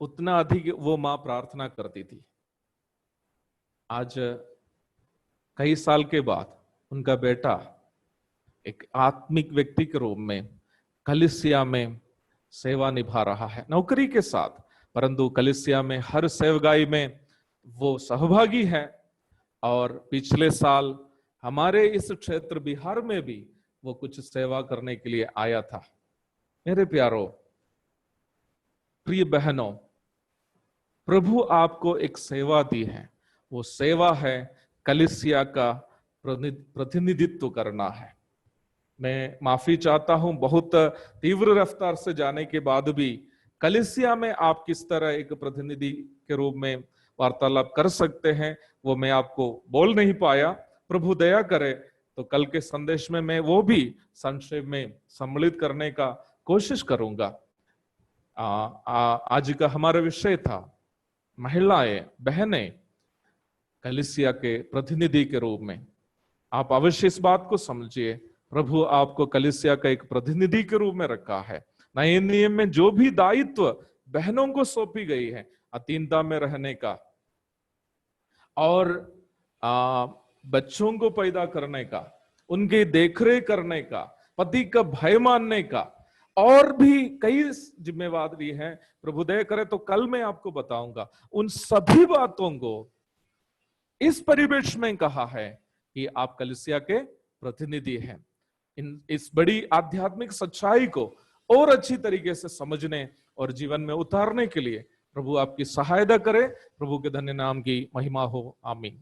उतना अधिक वो मां प्रार्थना करती थी। आज कई साल के बाद उनका बेटा एक आत्मिक व्यक्ति के रूप में कलीसिया में सेवा निभा रहा है, नौकरी के साथ, परंतु कलीसिया में हर सेवगाई में वो सहभागी है। और पिछले साल हमारे इस क्षेत्र बिहार में भी वो कुछ सेवा करने के लिए आया था। मेरे प्यारों, प्रिय बहनों, प्रभु आपको एक सेवा दी है। वो सेवा है कलीसिया का प्रतिनिधित्व करना है। मैं माफी चाहता हूं, बहुत तीव्र रफ्तार से जाने के बाद भी कलीसिया में आप किस तरह एक प्रतिनिधि के रूप में वार्तालाप कर सकते हैं, वो मैं आपको बोल नहीं पाया। प्रभु दया करे तो कल के संदेश में मैं वो भी संक्षेप में सम्मिलित करने का कोशिश करूंगा। आज का हमारा विषय था महिलाएं, बहनें कलीसिया के प्रतिनिधि के रूप में। आप अवश्य इस बात को समझिए, प्रभु आपको कलीसिया का एक प्रतिनिधि के रूप में रखा है। नए नियम में जो भी दायित्व बहनों को सौंपी गई है, अधीनता में रहने का और बच्चों को पैदा करने का, उनकी देखरेख करने का, पति का भय मानने का, और भी कई जिम्मेवारी है। प्रभु दया करे तो कल मैं आपको बताऊंगा। उन सभी बातों को इस परिवेश में कहा है कि आप कलीसिया के प्रतिनिधि हैं। इस बड़ी आध्यात्मिक सच्चाई को और अच्छी तरीके से समझने और जीवन में उतारने के लिए प्रभु आपकी सहायता करे। प्रभु के धन्य नाम की महिमा हो। आमीन।